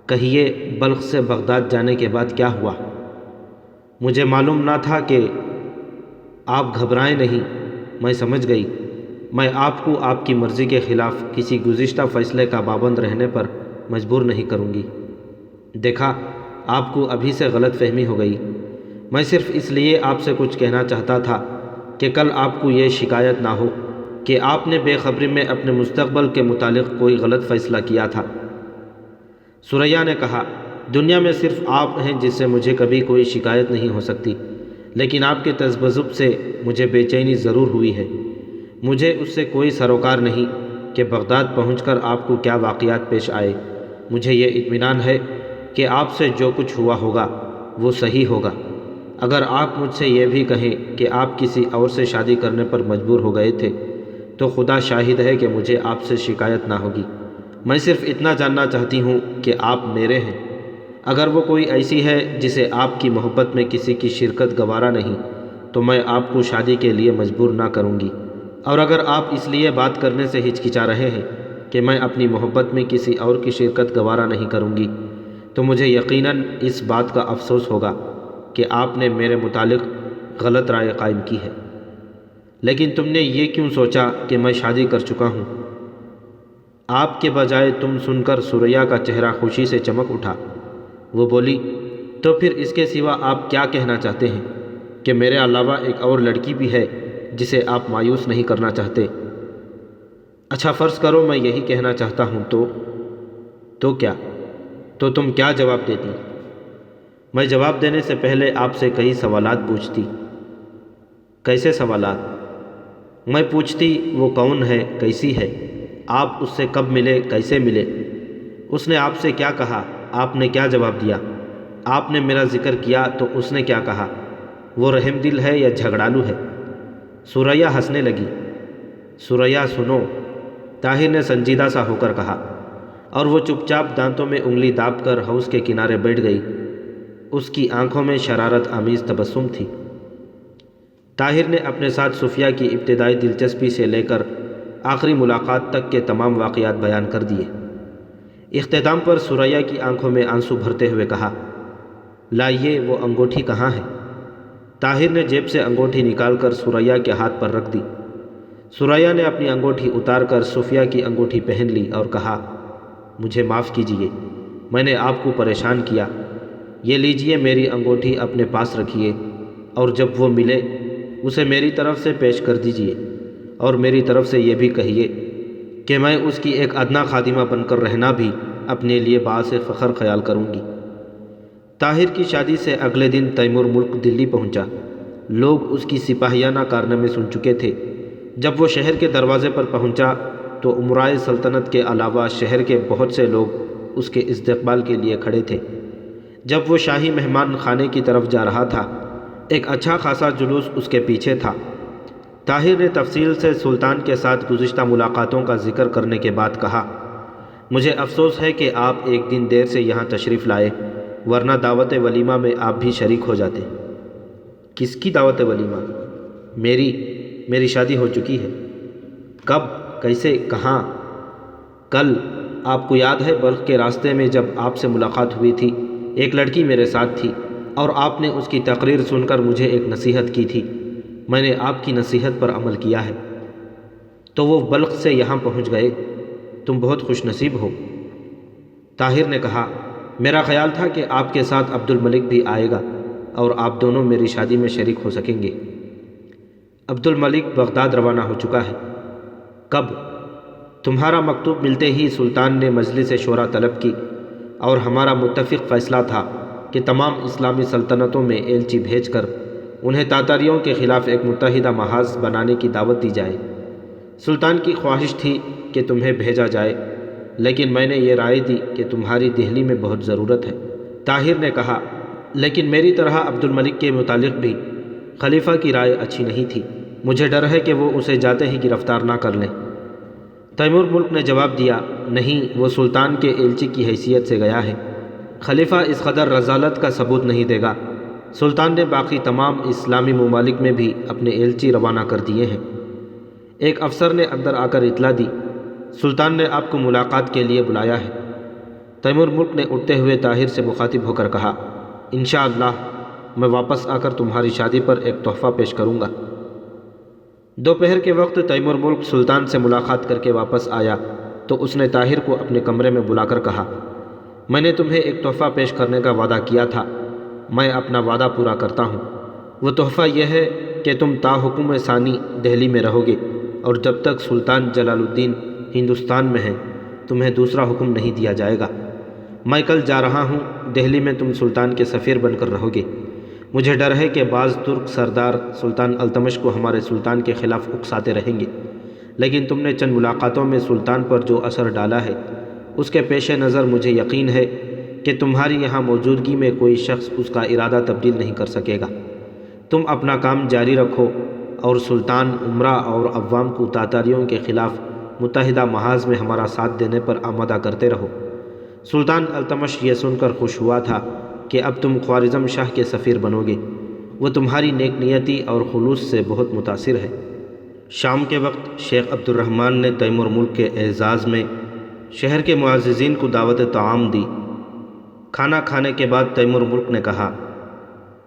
کہیے، بلخ سے بغداد جانے کے بعد کیا ہوا؟ مجھے معلوم نہ تھا کہ آپ گھبرائیں نہیں، میں سمجھ گئی۔ میں آپ کو آپ کی مرضی کے خلاف کسی گزشتہ فیصلے کا پابند رہنے پر مجبور نہیں کروں گی۔ دیکھا، آپ کو ابھی سے غلط فہمی ہو گئی۔ میں صرف اس لیے آپ سے کچھ کہنا چاہتا تھا کہ کل آپ کو یہ شکایت نہ ہو کہ آپ نے بے خبری میں اپنے مستقبل کے متعلق کوئی غلط فیصلہ کیا تھا۔ ثریا نے کہا، دنیا میں صرف آپ ہیں جس سے مجھے کبھی کوئی شکایت نہیں ہو سکتی، لیکن آپ کے تذبذب سے مجھے بے چینی ضرور ہوئی ہے۔ مجھے اس سے کوئی سروکار نہیں کہ بغداد پہنچ کر آپ کو کیا واقعات پیش آئے۔ مجھے یہ اطمینان ہے کہ آپ سے جو کچھ ہوا ہوگا وہ صحیح ہوگا۔ اگر آپ مجھ سے یہ بھی کہیں کہ آپ کسی اور سے شادی کرنے پر مجبور ہو گئے تھے تو خدا شاہد ہے کہ مجھے آپ سے شکایت نہ ہوگی۔ میں صرف اتنا جاننا چاہتی ہوں کہ آپ میرے ہیں۔ اگر وہ کوئی ایسی ہے جسے آپ کی محبت میں کسی کی شرکت گوارا نہیں تو میں آپ کو شادی کے لیے مجبور نہ کروں گی، اور اگر آپ اس لیے بات کرنے سے ہچکچا رہے ہیں کہ میں اپنی محبت میں کسی اور کی شرکت گوارا نہیں کروں گی تو مجھے یقیناً اس بات کا افسوس ہوگا کہ آپ نے میرے متعلق غلط رائے قائم کی ہے۔ لیکن تم نے یہ کیوں سوچا کہ میں شادی کر چکا ہوں؟ آپ کے بجائے تم سن کر ثریا کا چہرہ خوشی سے چمک اٹھا۔ وہ بولی، تو پھر اس کے سوا آپ کیا کہنا چاہتے ہیں کہ میرے علاوہ ایک اور لڑکی بھی ہے جسے آپ مایوس نہیں کرنا چاہتے؟ اچھا فرض کرو میں یہی کہنا چاہتا ہوں تو کیا؟ تو تم کیا جواب دیتی؟ میں جواب دینے سے پہلے آپ سے کئی سوالات پوچھتی۔ کیسے سوالات؟ میں پوچھتی وہ کون ہے، کیسی ہے، آپ اس سے کب ملے، کیسے ملے، اس نے آپ سے کیا کہا، آپ نے کیا جواب دیا، آپ نے میرا ذکر کیا تو اس نے کیا کہا، وہ رحم دل ہے یا جھگڑالو ہے؟ ثریا ہنسنے لگی۔ ثریا سنو، طاہر نے سنجیدہ سا ہو کر کہا، اور وہ چپ چاپ دانتوں میں انگلی داب کر حوض کے کنارے بیٹھ گئی۔ اس کی آنکھوں میں شرارت آمیز تبسم تھی۔ طاہر نے اپنے ساتھ صفیہ کی ابتدائی دلچسپی سے لے کر آخری ملاقات تک کے تمام واقعات بیان کر دیے۔ اختتام پر ثریا کی آنکھوں میں آنسو بھرتے ہوئے کہا، لائیے وہ انگوٹھی کہاں ہے؟ طاہر نے جیب سے انگوٹھی نکال کر ثریا کے ہاتھ پر رکھ دی۔ ثریا نے اپنی انگوٹھی اتار کر صفیہ کی انگوٹھی پہن لی اور کہا، مجھے معاف کیجیے، میں نے آپ کو پریشان کیا۔ یہ لیجئے میری انگوٹھی اپنے پاس رکھیے، اور جب وہ ملے اسے میری طرف سے پیش کر دیجیے، اور میری طرف سے یہ بھی کہیے کہ میں اس کی ایک ادنا خادمہ بن کر رہنا بھی اپنے لیے باعث فخر خیال کروں گی۔ طاہر کی شادی سے اگلے دن تیمور ملک دلی پہنچا۔ لوگ اس کی سپاہیانہ کارنامے سن چکے تھے۔ جب وہ شہر کے دروازے پر پہنچا تو امرائے سلطنت کے علاوہ شہر کے بہت سے لوگ اس کے استقبال کے لیے کھڑے تھے۔ جب وہ شاہی مہمان خانے کی طرف جا رہا تھا، ایک اچھا خاصا جلوس اس کے پیچھے تھا۔ طاہر نے تفصیل سے سلطان کے ساتھ گزشتہ ملاقاتوں کا ذکر کرنے کے بعد کہا، مجھے افسوس ہے کہ آپ ایک دن دیر سے یہاں تشریف لائے، ورنہ دعوت ولیمہ میں آپ بھی شریک ہو جاتے۔ کس کی دعوت ولیمہ؟ میری شادی ہو چکی ہے۔ کب، کیسے، کہاں؟ کل۔ آپ کو یاد ہے بلخ کے راستے میں جب آپ سے ملاقات ہوئی تھی، ایک لڑکی میرے ساتھ تھی اور آپ نے اس کی تقریر سن کر مجھے ایک نصیحت کی تھی۔ میں نے آپ کی نصیحت پر عمل کیا ہے۔ تو وہ بلخ سے یہاں پہنچ گئے، تم بہت خوش نصیب ہو۔ طاہر نے کہا، میرا خیال تھا کہ آپ کے ساتھ عبد الملک بھی آئے گا اور آپ دونوں میری شادی میں شریک ہو سکیں گے۔ عبد الملک بغداد روانہ ہو چکا ہے۔ کب؟ تمہارا مکتوب ملتے ہی سلطان نے مجلس شورا طلب کی، اور ہمارا متفق فیصلہ تھا کہ تمام اسلامی سلطنتوں میں ایلچی بھیج کر انہیں تاتاریوں کے خلاف ایک متحدہ محاذ بنانے کی دعوت دی جائے۔ سلطان کی خواہش تھی کہ تمہیں بھیجا جائے، لیکن میں نے یہ رائے دی کہ تمہاری دہلی میں بہت ضرورت ہے۔ طاہر نے کہا، لیکن میری طرح عبد الملک کے متعلق بھی خلیفہ کی رائے اچھی نہیں تھی۔ مجھے ڈر ہے کہ وہ اسے جاتے ہی گرفتار نہ کر لیں۔ تیمور ملک نے جواب دیا، نہیں، وہ سلطان کے ایلچی کی حیثیت سے گیا ہے۔ خلیفہ اس قدر رذالت کا ثبوت نہیں دے گا۔ سلطان نے باقی تمام اسلامی ممالک میں بھی اپنے ایلچی روانہ کر دیے ہیں۔ ایک افسر نے اندر آ کر اطلاع دی، سلطان نے آپ کو ملاقات کے لیے بلایا ہے۔ تیمور ملک نے اٹھتے ہوئے طاہر سے مخاطب ہو کر کہا، انشاءاللہ میں واپس آ کر تمہاری شادی پر ایک تحفہ پیش کروں گا۔ دوپہر کے وقت تیمور ملک سلطان سے ملاقات کر کے واپس آیا تو اس نے طاہر کو اپنے کمرے میں بلا کر کہا، میں نے تمہیں ایک تحفہ پیش کرنے کا وعدہ کیا تھا، میں اپنا وعدہ پورا کرتا ہوں۔ وہ تحفہ یہ ہے کہ تم تا حکم ثانی دہلی میں رہو گے، اور جب تک سلطان جلال الدین ہندوستان میں ہیں تمہیں دوسرا حکم نہیں دیا جائے گا۔ میں کل جا رہا ہوں، دہلی میں تم سلطان کے سفیر بن کر رہو گے۔ مجھے ڈر ہے کہ بعض ترک سردار سلطان التمش کو ہمارے سلطان کے خلاف اکساتے رہیں گے، لیکن تم نے چند ملاقاتوں میں سلطان پر جو اثر ڈالا ہے اس کے پیش نظر مجھے یقین ہے کہ تمہاری یہاں موجودگی میں کوئی شخص اس کا ارادہ تبدیل نہیں کر سکے گا۔ تم اپنا کام جاری رکھو اور سلطان، عمرا اور عوام کو تاتاریوں کے خلاف متحدہ محاذ میں ہمارا ساتھ دینے پر آمادہ کرتے رہو۔ سلطان التمش یہ سن کر خوش ہوا تھا کہ اب تم خوارزم شاہ کے سفیر بنو گے۔ وہ تمہاری نیک نیتی اور خلوص سے بہت متاثر ہے۔ شام کے وقت شیخ عبد الرحمن نے تیمور ملک کے اعزاز میں شہر کے معززین کو دعوت طعام دی۔ کھانا کھانے کے بعد تیمور ملک نے کہا،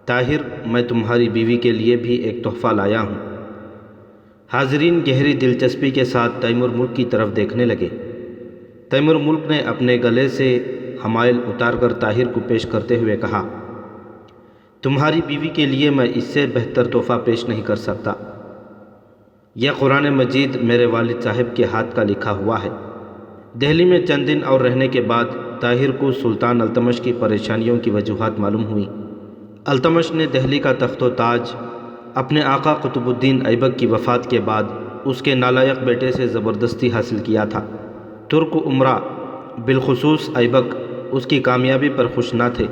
طاہر، میں تمہاری بیوی کے لیے بھی ایک تحفہ لایا ہوں۔ حاضرین گہری دلچسپی کے ساتھ تیمور ملک کی طرف دیکھنے لگے۔ تیمور ملک نے اپنے گلے سے حمائل اتار کر طاہر کو پیش کرتے ہوئے کہا، تمہاری بیوی کے لیے میں اس سے بہتر تحفہ پیش نہیں کر سکتا۔ یہ قرآن مجید میرے والد صاحب کے ہاتھ کا لکھا ہوا ہے۔ دہلی میں چند دن اور رہنے کے بعد طاہر کو سلطان التمش کی پریشانیوں کی وجوہات معلوم ہوئیں۔ التمش نے دہلی کا تخت و تاج اپنے آقا قطب الدین ایبک کی وفات کے بعد اس کے نالائق بیٹے سے زبردستی حاصل کیا تھا۔ ترک عمرا بالخصوص ایبک اس کی کامیابی پر خوش نہ تھے۔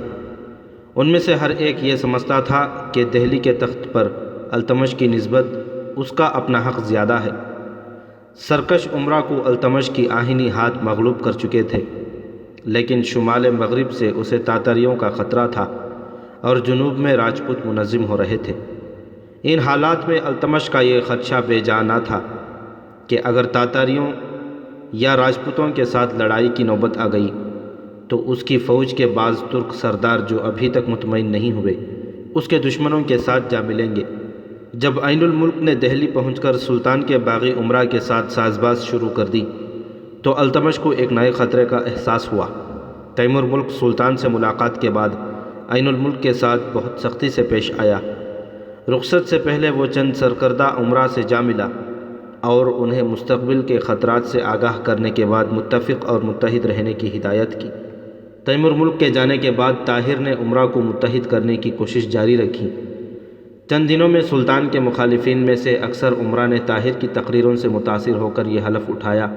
ان میں سے ہر ایک یہ سمجھتا تھا کہ دہلی کے تخت پر التمش کی نسبت اس کا اپنا حق زیادہ ہے۔ سرکش عمرا کو التمش کی آہنی ہاتھ مغلوب کر چکے تھے، لیکن شمال مغرب سے اسے تاتاریوں کا خطرہ تھا اور جنوب میں راجپوت منظم ہو رہے تھے۔ ان حالات میں التمش کا یہ خدشہ بے جا نہ تھا کہ اگر تاتاریوں یا راجپوتوں کے ساتھ لڑائی کی نوبت آ گئی تو اس کی فوج کے بعض ترک سردار جو ابھی تک مطمئن نہیں ہوئے اس کے دشمنوں کے ساتھ جا ملیں گے۔ جب عین الملک نے دہلی پہنچ کر سلطان کے باغی عمرا کے ساتھ ساز باز شروع کر دی تو التمش کو ایک نئے خطرے کا احساس ہوا۔ تیمور ملک سلطان سے ملاقات کے بعد عین الملک کے ساتھ بہت سختی سے پیش آیا۔ رخصت سے پہلے وہ چند سرکردہ عمرا سے جا ملا اور انہیں مستقبل کے خطرات سے آگاہ کرنے کے بعد متفق اور متحد رہنے کی ہدایت کی۔ تیمور ملک کے جانے کے بعد طاہر نے عمرا کو متحد کرنے کی کوشش جاری رکھی۔ چند دنوں میں سلطان کے مخالفین میں سے اکثر عمرا نے طاہر کی تقریروں سے متاثر ہو کر یہ حلف اٹھایا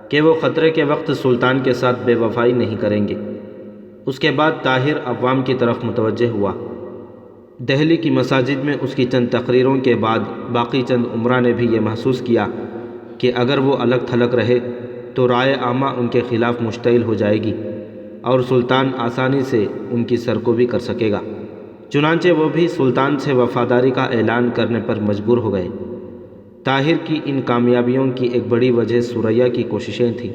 کہ وہ خطرے کے وقت سلطان کے ساتھ بے وفائی نہیں کریں گے۔ اس کے بعد طاہر عوام کی طرف متوجہ ہوا۔ دہلی کی مساجد میں اس کی چند تقریروں کے بعد باقی چند عمرا نے بھی یہ محسوس کیا کہ اگر وہ الگ تھلگ رہے تو رائے عامہ ان کے خلاف مشتعل ہو جائے گی اور سلطان آسانی سے ان کی سرکوبی کر سکے گا۔ چنانچہ وہ بھی سلطان سے وفاداری کا اعلان کرنے پر مجبور ہو گئے۔ طاہر کی ان کامیابیوں کی ایک بڑی وجہ سریا کی کوششیں تھیں۔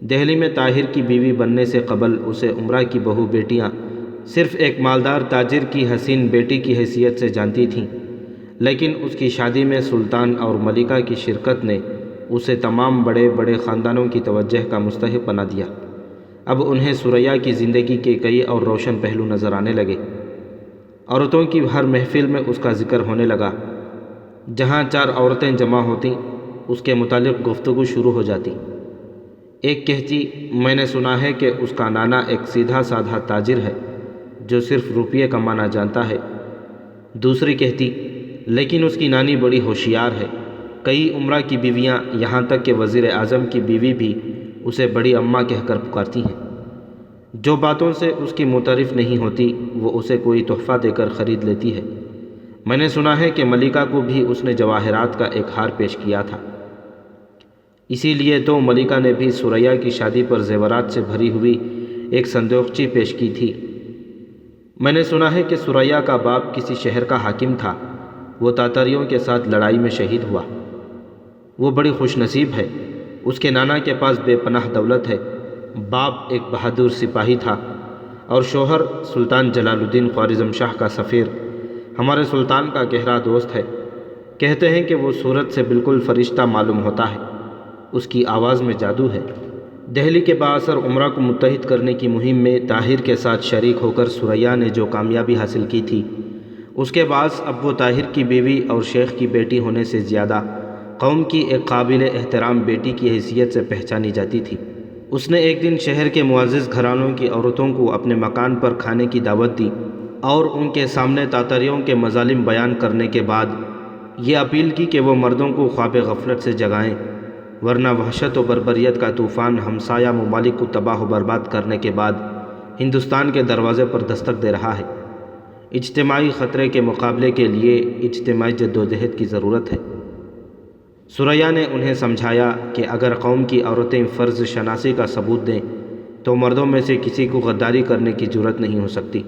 دہلی میں طاہر کی بیوی بننے سے قبل اسے عمرا کی بہو بیٹیاں صرف ایک مالدار تاجر کی حسین بیٹی کی حیثیت سے جانتی تھیں، لیکن اس کی شادی میں سلطان اور ملکہ کی شرکت نے اسے تمام بڑے بڑے خاندانوں کی توجہ کا مستحق بنا دیا۔ اب انہیں سریا کی زندگی کے کئی اور روشن پہلو نظر آنے لگے۔ عورتوں کی ہر محفل میں اس کا ذکر ہونے لگا۔ جہاں 4 عورتیں جمع ہوتیں اس کے متعلق گفتگو شروع ہو جاتی۔ ایک کہتی، میں نے سنا ہے کہ اس کا نانا ایک سیدھا سادھا تاجر ہے جو صرف روپیے کمانا جانتا ہے۔ دوسری کہتی، لیکن اس کی نانی بڑی ہوشیار ہے۔ کئی عمرا کی بیویاں، یہاں تک کہ وزیر اعظم کی بیوی بھی اسے بڑی اماں کہہ کر پکارتی ہیں۔ جو باتوں سے اس کی متعارف نہیں ہوتی وہ اسے کوئی تحفہ دے کر خرید لیتی ہے۔ میں نے سنا ہے کہ ملکہ کو بھی اس نے جواہرات کا ایک ہار پیش کیا تھا۔ اسی لیے تو ملکہ نے بھی سریا کی شادی پر زیورات سے بھری ہوئی ایک صندوقچی پیش کی تھی۔ میں نے سنا ہے کہ سریا کا باپ کسی شہر کا حاکم تھا، وہ تاتاریوں کے ساتھ لڑائی میں شہید ہوا۔ وہ بڑی خوش نصیب ہے، اس کے نانا کے پاس بے پناہ دولت ہے۔ باپ ایک بہادر سپاہی تھا اور شوہر سلطان جلال الدین خوارزم شاہ کا سفیر ہمارے سلطان کا گہرا دوست ہے۔ کہتے ہیں کہ وہ صورت سے بالکل فرشتہ معلوم ہوتا ہے، اس کی آواز میں جادو ہے۔ دہلی کے بااثر عمرہ کو متحد کرنے کی مہم میں طاہر کے ساتھ شریک ہو کر ثریا نے جو کامیابی حاصل کی تھی، اس کے باعث اب وہ طاہر کی بیوی اور شیخ کی بیٹی ہونے سے زیادہ قوم کی ایک قابل احترام بیٹی کی حیثیت سے پہچانی جاتی تھی۔ اس نے ایک دن شہر کے معزز گھرانوں کی عورتوں کو اپنے مکان پر کھانے کی دعوت دی اور ان کے سامنے تاتاریوں کے مظالم بیان کرنے کے بعد یہ اپیل کی کہ وہ مردوں کو خواب غفلت سے جگائیں، ورنہ وحشت و بربریت کا طوفان ہمسایہ ممالک کو تباہ و برباد کرنے کے بعد ہندوستان کے دروازے پر دستک دے رہا ہے۔ اجتماعی خطرے کے مقابلے کے لیے اجتماعی جدوجہد کی ضرورت ہے۔ ثریا نے انہیں سمجھایا کہ اگر قوم کی عورتیں فرض شناسی کا ثبوت دیں تو مردوں میں سے کسی کو غداری کرنے کی جرات نہیں ہو سکتی۔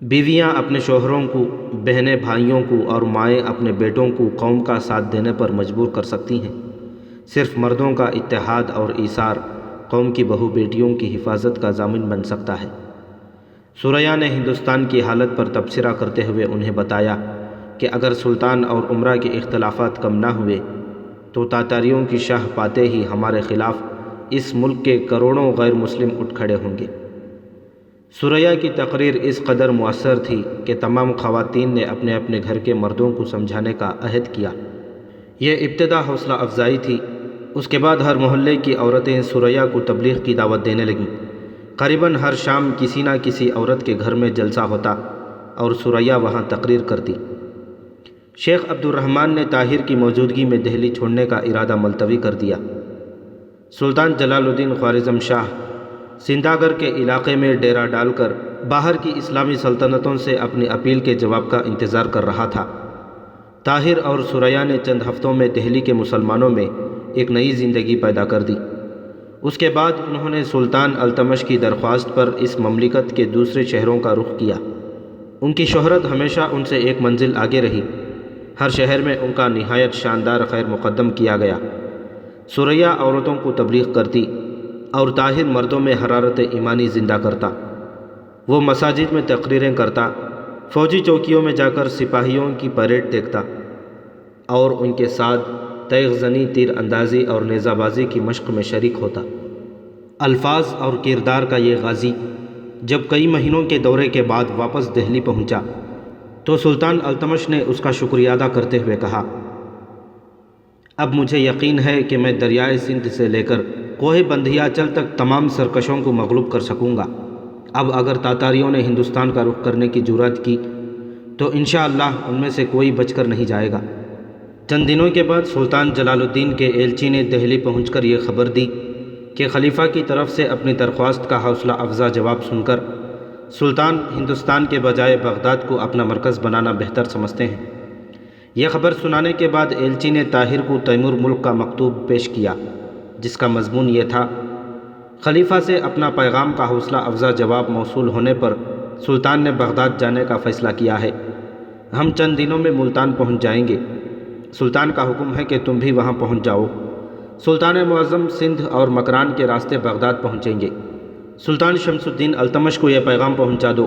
بیویاں اپنے شوہروں کو، بہنیں بھائیوں کو اور مائیں اپنے بیٹوں کو قوم کا ساتھ دینے پر مجبور کر سکتی ہیں۔ صرف مردوں کا اتحاد اور ایثار قوم کی بہو بیٹیوں کی حفاظت کا ضامن بن سکتا ہے۔ ثریا نے ہندوستان کی حالت پر تبصرہ کرتے ہوئے انہیں بتایا کہ اگر سلطان اور امرا کے اختلافات کم نہ ہوئے تو تاتاریوں کی شاہ پاتے ہی ہمارے خلاف اس ملک کے کروڑوں غیر مسلم اٹھ کھڑے ہوں گے۔ ثریا کی تقریر اس قدر مؤثر تھی کہ تمام خواتین نے اپنے اپنے گھر کے مردوں کو سمجھانے کا عہد کیا۔ یہ ابتدا حوصلہ افزائی تھی۔ اس کے بعد ہر محلے کی عورتیں ثریا کو تبلیغ کی دعوت دینے لگیں۔ قریباً ہر شام کسی نہ کسی عورت کے گھر میں جلسہ ہوتا اور ثریا وہاں تقریر کرتی۔ شیخ عبد الرحمن نے طاہر کی موجودگی میں دہلی چھوڑنے کا ارادہ ملتوی کر دیا۔ سلطان جلال الدین خوارزم شاہ سندھاگر کے علاقے میں ڈیرا ڈال کر باہر کی اسلامی سلطنتوں سے اپنی اپیل کے جواب کا انتظار کر رہا تھا۔ طاہر اور ثریا نے چند ہفتوں میں دہلی کے مسلمانوں میں ایک نئی زندگی پیدا کر دی۔ اس کے بعد انہوں نے سلطان التمش کی درخواست پر اس مملکت کے دوسرے شہروں کا رخ کیا۔ ان کی شہرت ہمیشہ ان سے ایک منزل آگے رہی۔ ہر شہر میں ان کا نہایت شاندار خیر مقدم کیا گیا۔ ثریا عورتوں کو تبلیغ کرتی اور طاہر مردوں میں حرارت ایمانی زندہ کرتا۔ وہ مساجد میں تقریریں کرتا، فوجی چوکیوں میں جا کر سپاہیوں کی پریڈ دیکھتا اور ان کے ساتھ تیغ زنی، تیر اندازی اور نیزہ بازی کی مشق میں شریک ہوتا۔ الفاظ اور کردار کا یہ غازی جب کئی مہینوں کے دورے کے بعد واپس دہلی پہنچا تو سلطان التمش نے اس کا شکریہ ادا کرتے ہوئے کہا، اب مجھے یقین ہے کہ میں دریائے سندھ سے لے کر کوہ بندھیا چل تک تمام سرکشوں کو مغلوب کر سکوں گا۔ اب اگر تاتاریوں نے ہندوستان کا رخ کرنے کی جرات کی تو انشاءاللہ ان میں سے کوئی بچ کر نہیں جائے گا۔ چند دنوں کے بعد سلطان جلال الدین کے ایلچی نے دہلی پہنچ کر یہ خبر دی کہ خلیفہ کی طرف سے اپنی درخواست کا حوصلہ افزا جواب سن کر سلطان ہندوستان کے بجائے بغداد کو اپنا مرکز بنانا بہتر سمجھتے ہیں۔ یہ خبر سنانے کے بعد ایلچی نے طاہر کو تیمور ملک کا مکتوب پیش کیا، جس کا مضمون یہ تھا، خلیفہ سے اپنا پیغام کا حوصلہ افزا جواب موصول ہونے پر سلطان نے بغداد جانے کا فیصلہ کیا ہے۔ ہم چند دنوں میں ملتان پہنچ جائیں گے۔ سلطان کا حکم ہے کہ تم بھی وہاں پہنچ جاؤ۔ سلطان معظم سندھ اور مکران کے راستے بغداد پہنچیں گے۔ سلطان شمس الدین التمش کو یہ پیغام پہنچا دو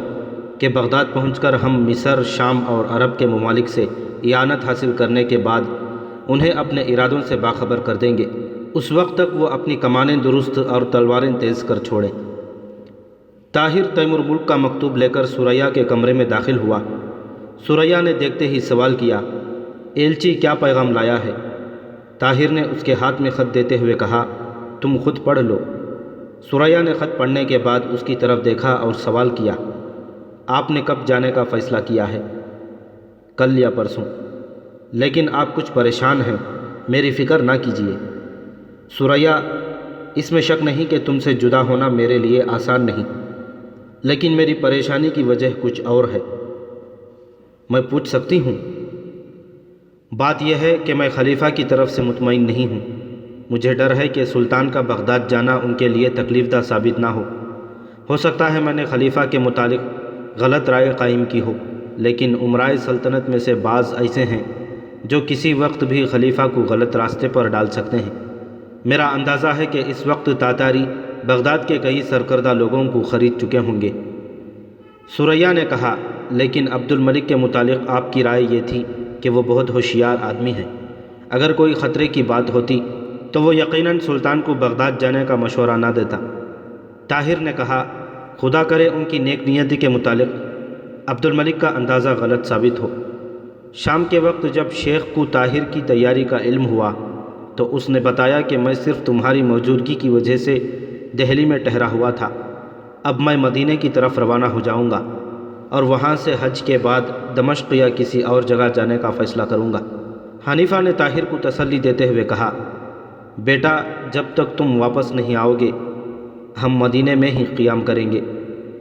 کہ بغداد پہنچ کر ہم مصر، شام اور عرب کے ممالک سے اعانت حاصل کرنے کے بعد انہیں اپنے ارادوں سے باخبر کر دیں گے۔ اس وقت تک وہ اپنی کمانیں درست اور تلواریں تیز کر چھوڑیں۔ طاہر تیمور ملک کا مکتوب لے کر ثریا کے کمرے میں داخل ہوا۔ ثریا نے دیکھتے ہی سوال کیا، ایلچی کیا پیغام لایا ہے؟ طاہر نے اس کے ہاتھ میں خط دیتے ہوئے کہا، تم خود پڑھ لو۔ ثریا نے خط پڑھنے کے بعد اس کی طرف دیکھا اور سوال کیا، آپ نے کب جانے کا فیصلہ کیا ہے؟ کل یا پرسوں، لیکن آپ کچھ پریشان ہیں۔ میری فکر نہ کیجیے ثریا، اس میں شک نہیں کہ تم سے جدا ہونا میرے لیے آسان نہیں، لیکن میری پریشانی کی وجہ کچھ اور ہے۔ میں پوچھ سکتی ہوں؟ بات یہ ہے کہ میں خلیفہ کی طرف سے مطمئن نہیں ہوں۔ مجھے ڈر ہے کہ سلطان کا بغداد جانا ان کے لیے تکلیف دہ ثابت نہ ہو سکتا ہے میں نے خلیفہ کے متعلق غلط رائے قائم کی ہو، لیکن امرائے سلطنت میں سے بعض ایسے ہیں جو کسی وقت بھی خلیفہ کو غلط راستے پر ڈال سکتے ہیں۔ میرا اندازہ ہے کہ اس وقت تاتاری بغداد کے کئی سرکردہ لوگوں کو خرید چکے ہوں گے۔ ثریا نے کہا، لیکن عبد الملک کے متعلق آپ کی رائے یہ تھی کہ وہ بہت ہوشیار آدمی ہیں۔ اگر کوئی خطرے کی بات ہوتی تو وہ یقیناً سلطان کو بغداد جانے کا مشورہ نہ دیتا۔ طاہر نے کہا، خدا کرے ان کی نیک نیتی کے متعلق عبد الملک کا اندازہ غلط ثابت ہو۔ شام کے وقت جب شیخ کو طاہر کی تیاری کا علم ہوا تو اس نے بتایا کہ میں صرف تمہاری موجودگی کی وجہ سے دہلی میں ٹھہرا ہوا تھا، اب میں مدینے کی طرف روانہ ہو جاؤں گا اور وہاں سے حج کے بعد دمشق یا کسی اور جگہ جانے کا فیصلہ کروں گا۔ حنیفہ نے طاہر کو تسلی دیتے ہوئے کہا، بیٹا جب تک تم واپس نہیں آؤ گے ہم مدینے میں ہی قیام کریں گے،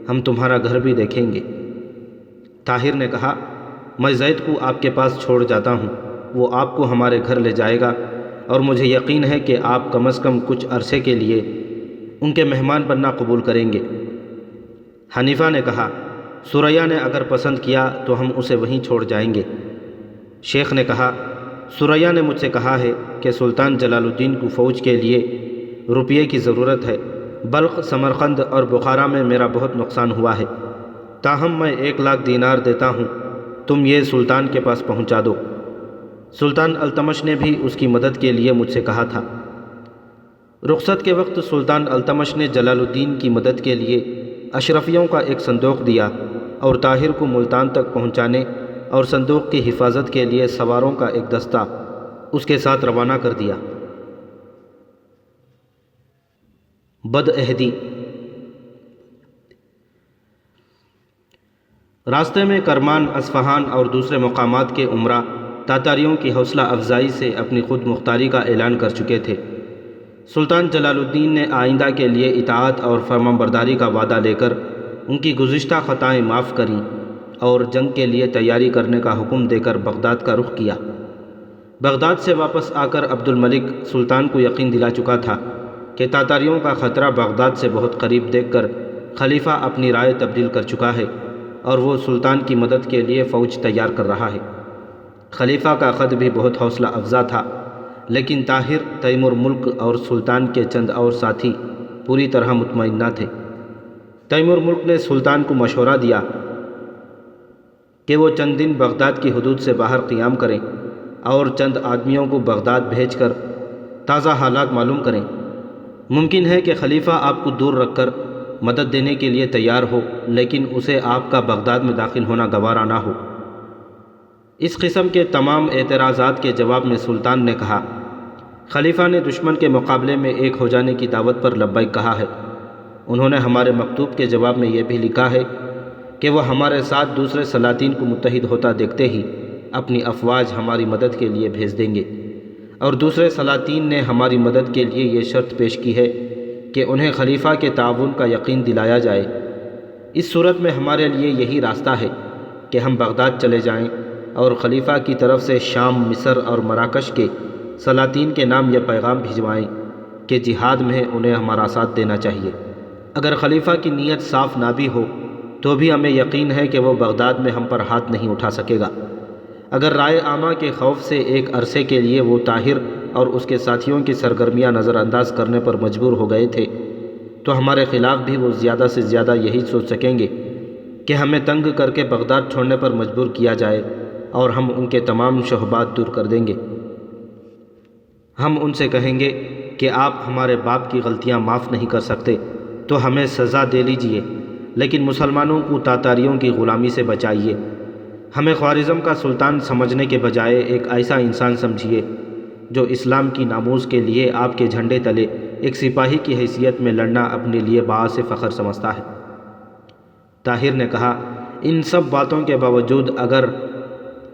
ہم تمہارا گھر بھی دیکھیں گے۔ طاہر نے کہا، میں زید کو آپ کے پاس چھوڑ جاتا ہوں، وہ آپ کو ہمارے گھر لے جائے گا اور مجھے یقین ہے کہ آپ کم از کم کچھ عرصے کے لیے ان کے مہمان بننا قبول کریں گے۔ حنیفہ نے کہا، ثریا نے اگر پسند کیا تو ہم اسے وہیں چھوڑ جائیں گے۔ شیخ نے کہا، ثریا نے مجھ سے کہا ہے کہ سلطان جلال الدین کو فوج کے لیے روپیے کی ضرورت ہے، بلخ، سمرقند اور بخارا میں میرا بہت نقصان ہوا ہے، تاہم میں 1,00,000 دینار دیتا ہوں، تم یہ سلطان کے پاس پہنچا دو۔ سلطان التمش نے بھی اس کی مدد کے لیے مجھ سے کہا تھا۔ رخصت کے وقت سلطان التمش نے جلال الدین کی مدد کے لیے اشرفیوں کا ایک صندوق دیا اور طاہر کو ملتان تک پہنچانے اور صندوق کی حفاظت کے لیے سواروں کا ایک دستہ اس کے ساتھ روانہ کر دیا۔ بدعہدی۔ راستے میں کرمان، اصفہان اور دوسرے مقامات کے عمرہ تاتاریوں کی حوصلہ افزائی سے اپنی خود مختاری کا اعلان کر چکے تھے۔ سلطان جلال الدین نے آئندہ کے لیے اطاعت اور فرمانبرداری کا وعدہ لے کر ان کی گزشتہ خطائیں معاف کریں اور جنگ کے لیے تیاری کرنے کا حکم دے کر بغداد کا رخ کیا۔ بغداد سے واپس آ کر عبد الملک سلطان کو یقین دلا چکا تھا کہ تاتاریوں کا خطرہ بغداد سے بہت قریب دیکھ کر خلیفہ اپنی رائے تبدیل کر چکا ہے اور وہ سلطان کی مدد کے لیے فوج تیار کر رہا ہے۔ خلیفہ کا خط بھی بہت حوصلہ افزا تھا، لیکن طاہر، تیمور ملک اور سلطان کے چند اور ساتھی پوری طرح مطمئن نہ تھے۔ تیمور ملک نے سلطان کو مشورہ دیا کہ وہ چند دن بغداد کی حدود سے باہر قیام کریں اور چند آدمیوں کو بغداد بھیج کر تازہ حالات معلوم کریں۔ ممکن ہے کہ خلیفہ آپ کو دور رکھ کر مدد دینے کے لیے تیار ہو، لیکن اسے آپ کا بغداد میں داخل ہونا گوارا نہ ہو۔ اس قسم کے تمام اعتراضات کے جواب میں سلطان نے کہا، خلیفہ نے دشمن کے مقابلے میں ایک ہو جانے کی دعوت پر لبیک کہا ہے۔ انہوں نے ہمارے مکتوب کے جواب میں یہ بھی لکھا ہے کہ وہ ہمارے ساتھ دوسرے سلاطین کو متحد ہوتا دیکھتے ہی اپنی افواج ہماری مدد کے لیے بھیج دیں گے، اور دوسرے سلاطین نے ہماری مدد کے لیے یہ شرط پیش کی ہے کہ انہیں خلیفہ کے تعاون کا یقین دلایا جائے۔ اس صورت میں ہمارے لیے یہی راستہ ہے کہ ہم بغداد چلے جائیں اور خلیفہ کی طرف سے شام، مصر اور مراکش کے سلاطین کے نام یہ پیغام بھجوائیں کہ جہاد میں انہیں ہمارا ساتھ دینا چاہیے۔ اگر خلیفہ کی نیت صاف نہ بھی ہو تو بھی ہمیں یقین ہے کہ وہ بغداد میں ہم پر ہاتھ نہیں اٹھا سکے گا۔ اگر رائے عامہ کے خوف سے ایک عرصے کے لیے وہ طاہر اور اس کے ساتھیوں کی سرگرمیاں نظر انداز کرنے پر مجبور ہو گئے تھے تو ہمارے خلاف بھی وہ زیادہ سے زیادہ یہی سوچ سکیں گے کہ ہمیں تنگ کر کے بغداد چھوڑنے پر مجبور کیا جائے اور ہم ان کے تمام شبہات دور کر دیں گے۔ ہم ان سے کہیں گے کہ آپ ہمارے باپ کی غلطیاں معاف نہیں کر سکتے تو ہمیں سزا دے لیجئے، لیکن مسلمانوں کو تاتاریوں کی غلامی سے بچائیے۔ ہمیں خوارزم کا سلطان سمجھنے کے بجائے ایک ایسا انسان سمجھیے جو اسلام کی ناموز کے لیے آپ کے جھنڈے تلے ایک سپاہی کی حیثیت میں لڑنا اپنے لیے باعث فخر سمجھتا ہے۔ طاہر نے کہا، ان سب باتوں کے باوجود اگر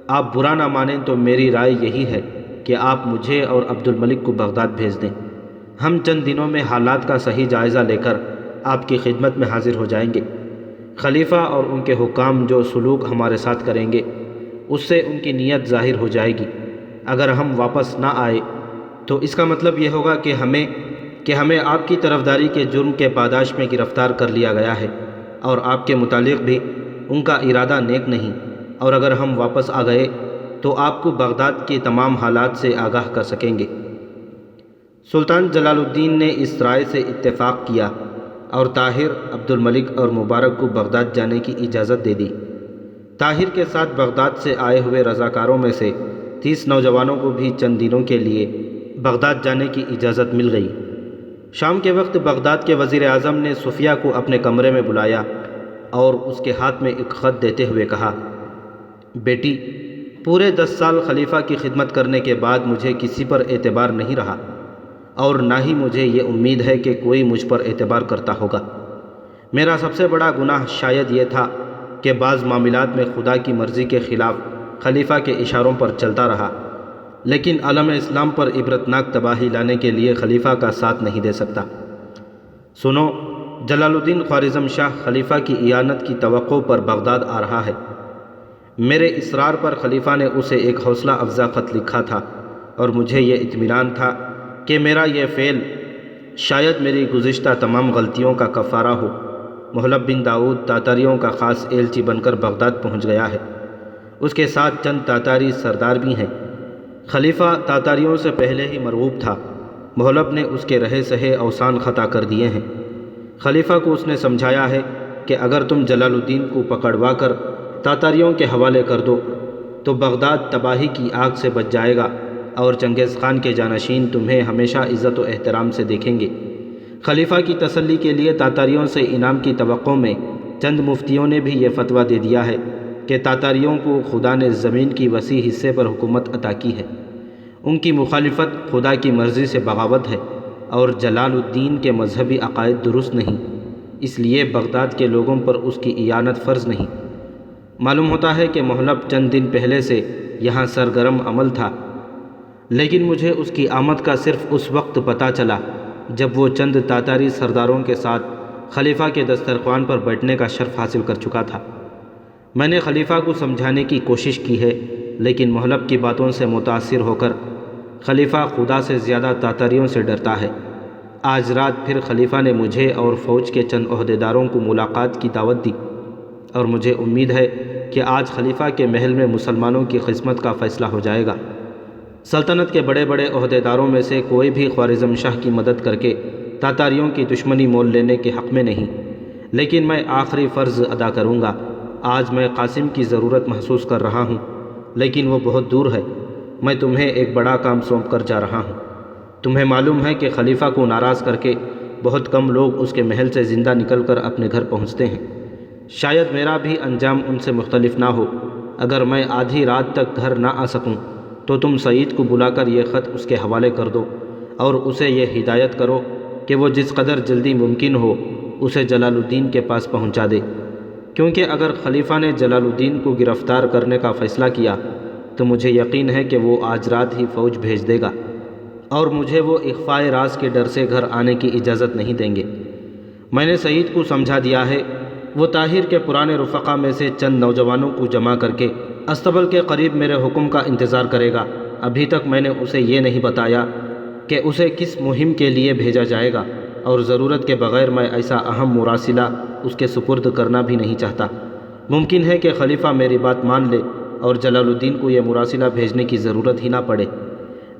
آپ برا نہ مانیں تو میری رائے یہی ہے کہ آپ مجھے اور عبد الملک کو بغداد بھیج دیں۔ ہم چند دنوں میں حالات کا صحیح جائزہ لے کر آپ کی خدمت میں حاضر ہو جائیں گے۔ خلیفہ اور ان کے حکام جو سلوک ہمارے ساتھ کریں گے اس سے ان کی نیت ظاہر ہو جائے گی۔ اگر ہم واپس نہ آئے تو اس کا مطلب یہ ہوگا کہ ہمیں آپ کی طرفداری کے جرم کے پاداش میں گرفتار کر لیا گیا ہے اور آپ کے متعلق بھی ان کا ارادہ نیک نہیں، اور اگر ہم واپس آ گئے تو آپ کو بغداد کے تمام حالات سے آگاہ کر سکیں گے۔ سلطان جلال الدین نے اس رائے سے اتفاق کیا اور طاہر، عبد الملک اور مبارک کو بغداد جانے کی اجازت دے دی۔ طاہر کے ساتھ بغداد سے آئے ہوئے رضاکاروں میں سے 30 نوجوانوں کو بھی چند دنوں کے لیے بغداد جانے کی اجازت مل گئی۔ شام کے وقت بغداد کے وزیر اعظم نے صفیہ کو اپنے کمرے میں بلایا اور اس کے ہاتھ میں ایک خط دیتے ہوئے کہا، بیٹی، پورے 10 سال خلیفہ کی خدمت کرنے کے بعد مجھے کسی پر اعتبار نہیں رہا، اور نہ ہی مجھے یہ امید ہے کہ کوئی مجھ پر اعتبار کرتا ہوگا۔ میرا سب سے بڑا گناہ شاید یہ تھا کہ بعض معاملات میں خدا کی مرضی کے خلاف خلیفہ کے اشاروں پر چلتا رہا، لیکن عالم اسلام پر عبرتناک تباہی لانے کے لیے خلیفہ کا ساتھ نہیں دے سکتا۔ سنو، جلال الدین خوارزم شاہ خلیفہ کی اعانت کی توقع پر بغداد آ رہا ہے۔ میرے اصرار پر خلیفہ نے اسے ایک حوصلہ افزا خط لکھا تھا، اور مجھے یہ اطمینان تھا کہ میرا یہ فعل شاید میری گزشتہ تمام غلطیوں کا کفارہ ہو۔ محلب بن داؤد تاتاریوں کا خاص ایلچی بن کر بغداد پہنچ گیا ہے۔ اس کے ساتھ چند تاتاری سردار بھی ہیں۔ خلیفہ تاتاریوں سے پہلے ہی مرعوب تھا۔ محلب نے اس کے رہے سہے اوسان خطا کر دیے ہیں۔ خلیفہ کو اس نے سمجھایا ہے کہ اگر تم جلال الدین کو پکڑوا کر تاتاریوں کے حوالے کر دو تو بغداد تباہی کی آگ سے بچ جائے گا، اور چنگیز خان کے جانشین تمہیں ہمیشہ عزت و احترام سے دیکھیں گے۔ خلیفہ کی تسلی کے لیے تاتاریوں سے انعام کی توقع میں چند مفتیوں نے بھی یہ فتویٰ دے دیا ہے کہ تاتاریوں کو خدا نے زمین کی وسیع حصے پر حکومت عطا کی ہے۔ ان کی مخالفت خدا کی مرضی سے بغاوت ہے، اور جلال الدین کے مذہبی عقائد درست نہیں، اس لیے بغداد کے لوگوں پر اس کی اعانت فرض نہیں۔ معلوم ہوتا ہے کہ محلب چند دن پہلے سے یہاں سرگرم عمل تھا، لیکن مجھے اس کی آمد کا صرف اس وقت پتہ چلا جب وہ چند تاتاری سرداروں کے ساتھ خلیفہ کے دسترخوان پر بیٹھنے کا شرف حاصل کر چکا تھا۔ میں نے خلیفہ کو سمجھانے کی کوشش کی ہے، لیکن محلب کی باتوں سے متاثر ہو کر خلیفہ خدا سے زیادہ تاتاریوں سے ڈرتا ہے۔ آج رات پھر خلیفہ نے مجھے اور فوج کے چند عہدیداروں کو ملاقات کی دعوت دی، اور مجھے امید ہے کہ آج خلیفہ کے محل میں مسلمانوں کی قسمت کا فیصلہ ہو جائے گا۔ سلطنت کے بڑے بڑے عہدیداروں میں سے کوئی بھی خوارزم شاہ کی مدد کر کے تاتاریوں کی دشمنی مول لینے کے حق میں نہیں، لیکن میں آخری فرض ادا کروں گا۔ آج میں قاسم کی ضرورت محسوس کر رہا ہوں، لیکن وہ بہت دور ہے۔ میں تمہیں ایک بڑا کام سونپ کر جا رہا ہوں۔ تمہیں معلوم ہے کہ خلیفہ کو ناراض کر کے بہت کم لوگ اس کے محل سے زندہ نکل کر اپنے گھر پہنچتے ہیں۔ شاید میرا بھی انجام ان سے مختلف نہ ہو۔ اگر میں آدھی رات تک گھر نہ آ سکوں تو تم سعید کو بلا کر یہ خط اس کے حوالے کر دو، اور اسے یہ ہدایت کرو کہ وہ جس قدر جلدی ممکن ہو اسے جلال الدین کے پاس پہنچا دے، کیونکہ اگر خلیفہ نے جلال الدین کو گرفتار کرنے کا فیصلہ کیا تو مجھے یقین ہے کہ وہ آج رات ہی فوج بھیج دے گا، اور مجھے وہ اخفاء راز کے ڈر سے گھر آنے کی اجازت نہیں دیں گے۔ میں نے سعید کو سمجھا دیا ہے، وہ طاہر کے پرانے رفقا میں سے چند نوجوانوں کو جمع کر کے استبل کے قریب میرے حکم کا انتظار کرے گا۔ ابھی تک میں نے اسے یہ نہیں بتایا کہ اسے کس مہم کے لیے بھیجا جائے گا، اور ضرورت کے بغیر میں ایسا اہم مراسلہ اس کے سپرد کرنا بھی نہیں چاہتا۔ ممکن ہے کہ خلیفہ میری بات مان لے اور جلال الدین کو یہ مراسلہ بھیجنے کی ضرورت ہی نہ پڑے۔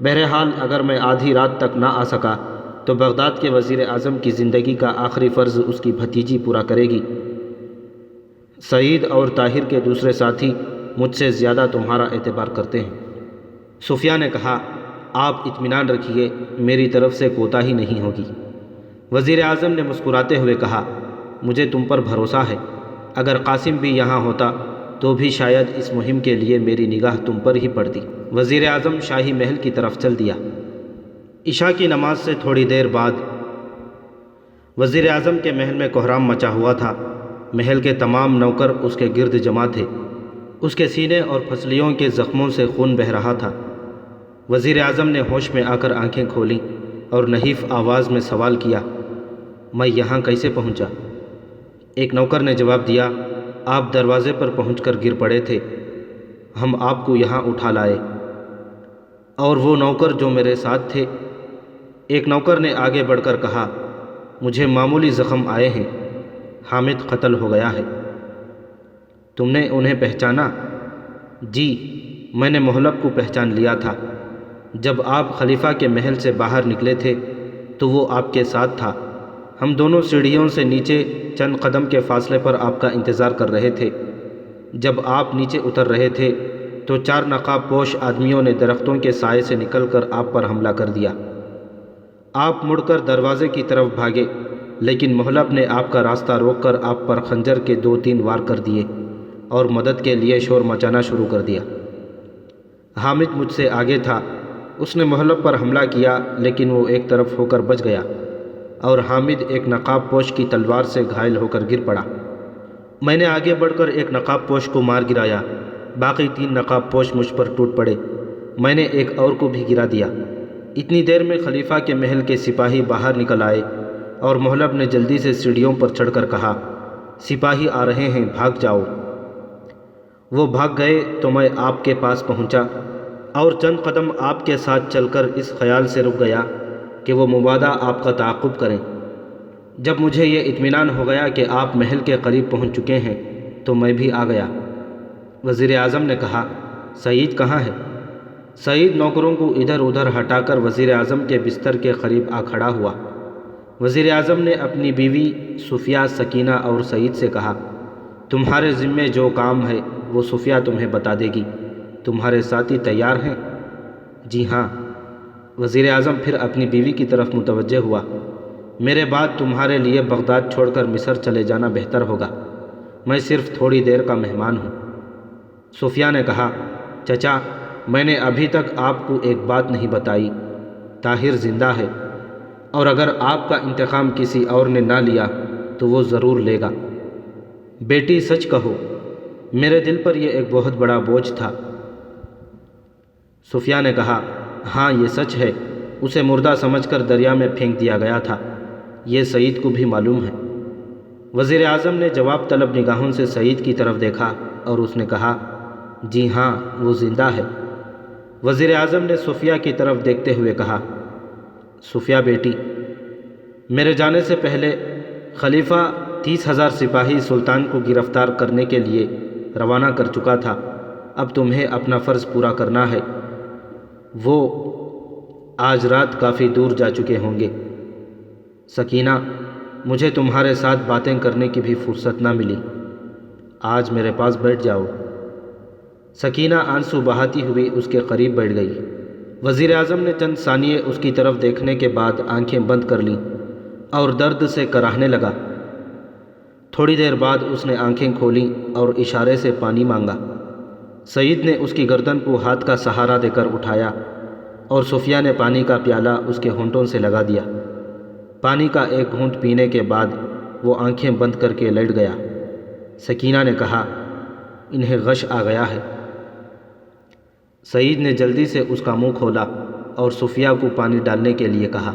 بہرحال اگر میں آدھی رات تک نہ آ سکا تو بغداد کے وزیر اعظم کی زندگی کا آخری فرض اس کی بھتیجی پورا کرے گی۔ سعید اور طاہر کے دوسرے ساتھی مجھ سے زیادہ تمہارا اعتبار کرتے ہیں۔ صفیہ نے کہا، آپ اطمینان رکھیے، میری طرف سے کوتاہی نہیں ہوگی۔ وزیر اعظم نے مسکراتے ہوئے کہا، مجھے تم پر بھروسہ ہے۔ اگر قاسم بھی یہاں ہوتا تو بھی شاید اس مہم کے لیے میری نگاہ تم پر ہی پڑتی۔ وزیر اعظم شاہی محل کی طرف چل دیا۔ عشاء کی نماز سے تھوڑی دیر بعد وزیر اعظم کے محل میں کہرام مچا ہوا تھا۔ محل کے تمام نوکر اس کے گرد جمع تھے۔ اس کے سینے اور پھسلیوں کے زخموں سے خون بہہ رہا تھا۔ وزیر اعظم نے ہوش میں آ کر آنکھیں کھولیں اور نحیف آواز میں سوال کیا، میں یہاں کیسے پہنچا؟ ایک نوکر نے جواب دیا، آپ دروازے پر پہنچ کر گر پڑے تھے، ہم آپ کو یہاں اٹھا لائے۔ اور وہ نوکر جو میرے ساتھ تھے؟ ایک نوکر نے آگے بڑھ کر کہا، مجھے معمولی زخم آئے ہیں، حامد قتل ہو گیا ہے۔ تم نے انہیں پہچانا؟ جی، میں نے محلب کو پہچان لیا تھا۔ جب آپ خلیفہ کے محل سے باہر نکلے تھے تو وہ آپ کے ساتھ تھا۔ ہم دونوں سیڑھیوں سے نیچے چند قدم کے فاصلے پر آپ کا انتظار کر رہے تھے۔ جب آپ نیچے اتر رہے تھے تو 4 نقاب پوش آدمیوں نے درختوں کے سائے سے نکل کر آپ پر حملہ کر دیا۔ آپ مڑ کر دروازے کی طرف بھاگے، لیکن محلب نے آپ کا راستہ روک کر آپ پر خنجر کے 2-3 وار کر دیے اور مدد کے لیے شور مچانا شروع کر دیا۔ حامد مجھ سے آگے تھا، اس نے محلب پر حملہ کیا، لیکن وہ ایک طرف ہو کر بچ گیا اور حامد ایک نقاب پوش کی تلوار سے گھائل ہو کر گر پڑا۔ میں نے آگے بڑھ کر ایک نقاب پوش کو مار گرایا، باقی 3 نقاب پوش مجھ پر ٹوٹ پڑے۔ میں نے ایک اور کو بھی گرا دیا۔ اتنی دیر میں خلیفہ کے محل کے سپاہی باہر نکل آئے اور محلب نے جلدی سے سیڑھیوں پر چڑھ کر کہا، سپاہی آ رہے ہیں، بھاگ جاؤ۔ وہ بھاگ گئے تو میں آپ کے پاس پہنچا اور چند قدم آپ کے ساتھ چل کر اس خیال سے رک گیا کہ وہ مبادا آپ کا تعاقب کریں۔ جب مجھے یہ اطمینان ہو گیا کہ آپ محل کے قریب پہنچ چکے ہیں تو میں بھی آ گیا۔ وزیر اعظم نے کہا، سعید کہاں ہے؟ سعید نوکروں کو ادھر ادھر ہٹا کر وزیر اعظم کے بستر کے قریب آ کھڑا ہوا۔ وزیر اعظم نے اپنی بیوی صفیہ، سکینہ اور سعید سے کہا، تمہارے ذمے جو کام ہے وہ صفیہ تمہیں بتا دے گی۔ تمہارے ساتھی تیار ہیں؟ جی ہاں۔ وزیر اعظم پھر اپنی بیوی کی طرف متوجہ ہوا، میرے بعد تمہارے لیے بغداد چھوڑ کر مصر چلے جانا بہتر ہوگا، میں صرف تھوڑی دیر کا مہمان ہوں۔ صفیہ نے کہا، چچا میں نے ابھی تک آپ کو ایک بات نہیں بتائی، طاہر زندہ ہے، اور اگر آپ کا انتقام کسی اور نے نہ لیا تو وہ ضرور لے گا۔ بیٹی سچ کہو، میرے دل پر یہ ایک بہت بڑا بوجھ تھا۔ صفیہ نے کہا، ہاں یہ سچ ہے، اسے مردہ سمجھ کر دریا میں پھینک دیا گیا تھا، یہ سعید کو بھی معلوم ہے۔ وزیر اعظم نے جواب طلب نگاہوں سے سعید کی طرف دیکھا اور اس نے کہا، جی ہاں وہ زندہ ہے۔ وزیر اعظم نے صفیہ کی طرف دیکھتے ہوئے کہا، صفیہ بیٹی، میرے جانے سے پہلے خلیفہ 30,000 سپاہی سلطان کو گرفتار کرنے کے لیے روانہ کر چکا تھا، اب تمہیں اپنا فرض پورا کرنا ہے۔ وہ آج رات کافی دور جا چکے ہوں گے۔ سکینہ، مجھے تمہارے ساتھ باتیں کرنے کی بھی فرصت نہ ملی، آج میرے پاس بیٹھ جاؤ۔ سکینہ آنسو بہاتی ہوئی اس کے قریب بیٹھ گئی۔ وزیر اعظم نے چند ثانیے اس کی طرف دیکھنے کے بعد آنکھیں بند کر لیں اور درد سے کراہنے لگا۔ تھوڑی دیر بعد اس نے آنکھیں کھولیں اور اشارے سے پانی مانگا۔ سعید نے اس کی گردن کو ہاتھ کا سہارا دے کر اٹھایا اور صفیہ نے پانی کا پیالہ اس کے ہونٹوں سے لگا دیا۔ پانی کا ایک گھونٹ پینے کے بعد وہ آنکھیں بند کر کے لیٹ گیا۔ سکینہ نے کہا، انہیں غش آ گیا ہے۔ سعید نے جلدی سے اس کا منہ کھولا اور صفیہ کو پانی ڈالنے کے لیے کہا۔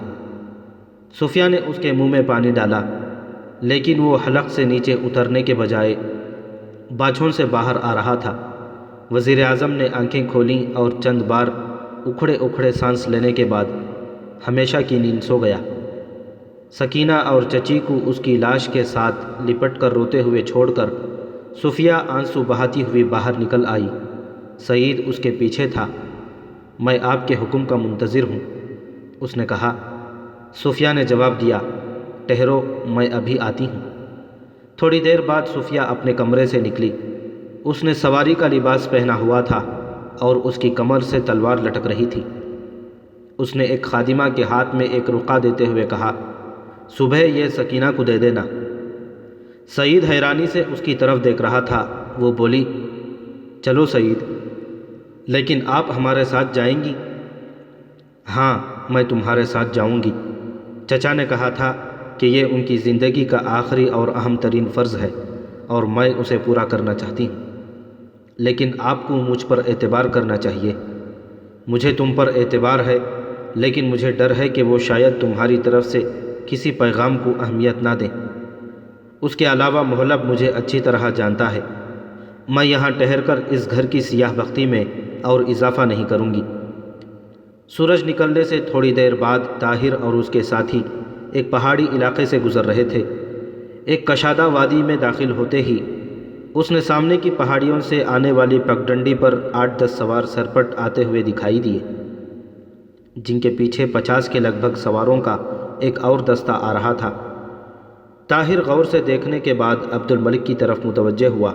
صفیہ نے اس کے منہ میں پانی ڈالا، لیکن وہ حلق سے نیچے اترنے کے بجائے باچھوں سے باہر آ رہا تھا۔ وزیر اعظم نے آنکھیں کھولیں اور چند بار اکھڑے اکھڑے سانس لینے کے بعد ہمیشہ کی نیند سو گیا۔ سکینہ اور چچی کو اس کی لاش کے ساتھ لپٹ کر روتے ہوئے چھوڑ کر صفیہ آنسو بہاتی ہوئی باہر نکل آئی۔ سعید اس کے پیچھے تھا۔ میں آپ کے حکم کا منتظر ہوں، اس نے کہا۔ صفیہ نے جواب دیا، ٹھہرو میں ابھی آتی ہوں۔ تھوڑی دیر بعد صفیہ اپنے کمرے سے نکلی۔ اس نے سواری کا لباس پہنا ہوا تھا اور اس کی کمر سے تلوار لٹک رہی تھی۔ اس نے ایک خادمہ کے ہاتھ میں ایک رقعہ دیتے ہوئے کہا، صبح یہ سکینہ کو دے دینا۔ سعید حیرانی سے اس کی طرف دیکھ رہا تھا۔ وہ بولی، چلو سعید، لیکن آپ ہمارے ساتھ جائیں گی؟ ہاں میں تمہارے ساتھ جاؤں گی۔ چچا نے کہا تھا کہ یہ ان کی زندگی کا آخری اور اہم ترین فرض ہے اور میں اسے پورا کرنا چاہتی ہوں، لیکن آپ کو مجھ پر اعتبار کرنا چاہیے۔ مجھے تم پر اعتبار ہے، لیکن مجھے ڈر ہے کہ وہ شاید تمہاری طرف سے کسی پیغام کو اہمیت نہ دیں۔ اس کے علاوہ محلب مجھے اچھی طرح جانتا ہے، میں یہاں ٹھہر کر اس گھر کی سیاہ بختی میں اور اضافہ نہیں کروں گی۔ سورج نکلنے سے تھوڑی دیر بعد طاہر اور اس کے ساتھی ایک پہاڑی علاقے سے گزر رہے تھے۔ ایک کشادہ وادی میں داخل ہوتے ہی اس نے سامنے کی پہاڑیوں سے آنے والی پگڈنڈی پر 8-10 سوار سرپٹ آتے ہوئے دکھائی دیے، جن کے پیچھے 50 کے لگ بھگ سواروں کا ایک اور دستہ آ رہا تھا۔ طاہر غور سے دیکھنے کے بعد عبد الملک کی طرف متوجہ ہوا۔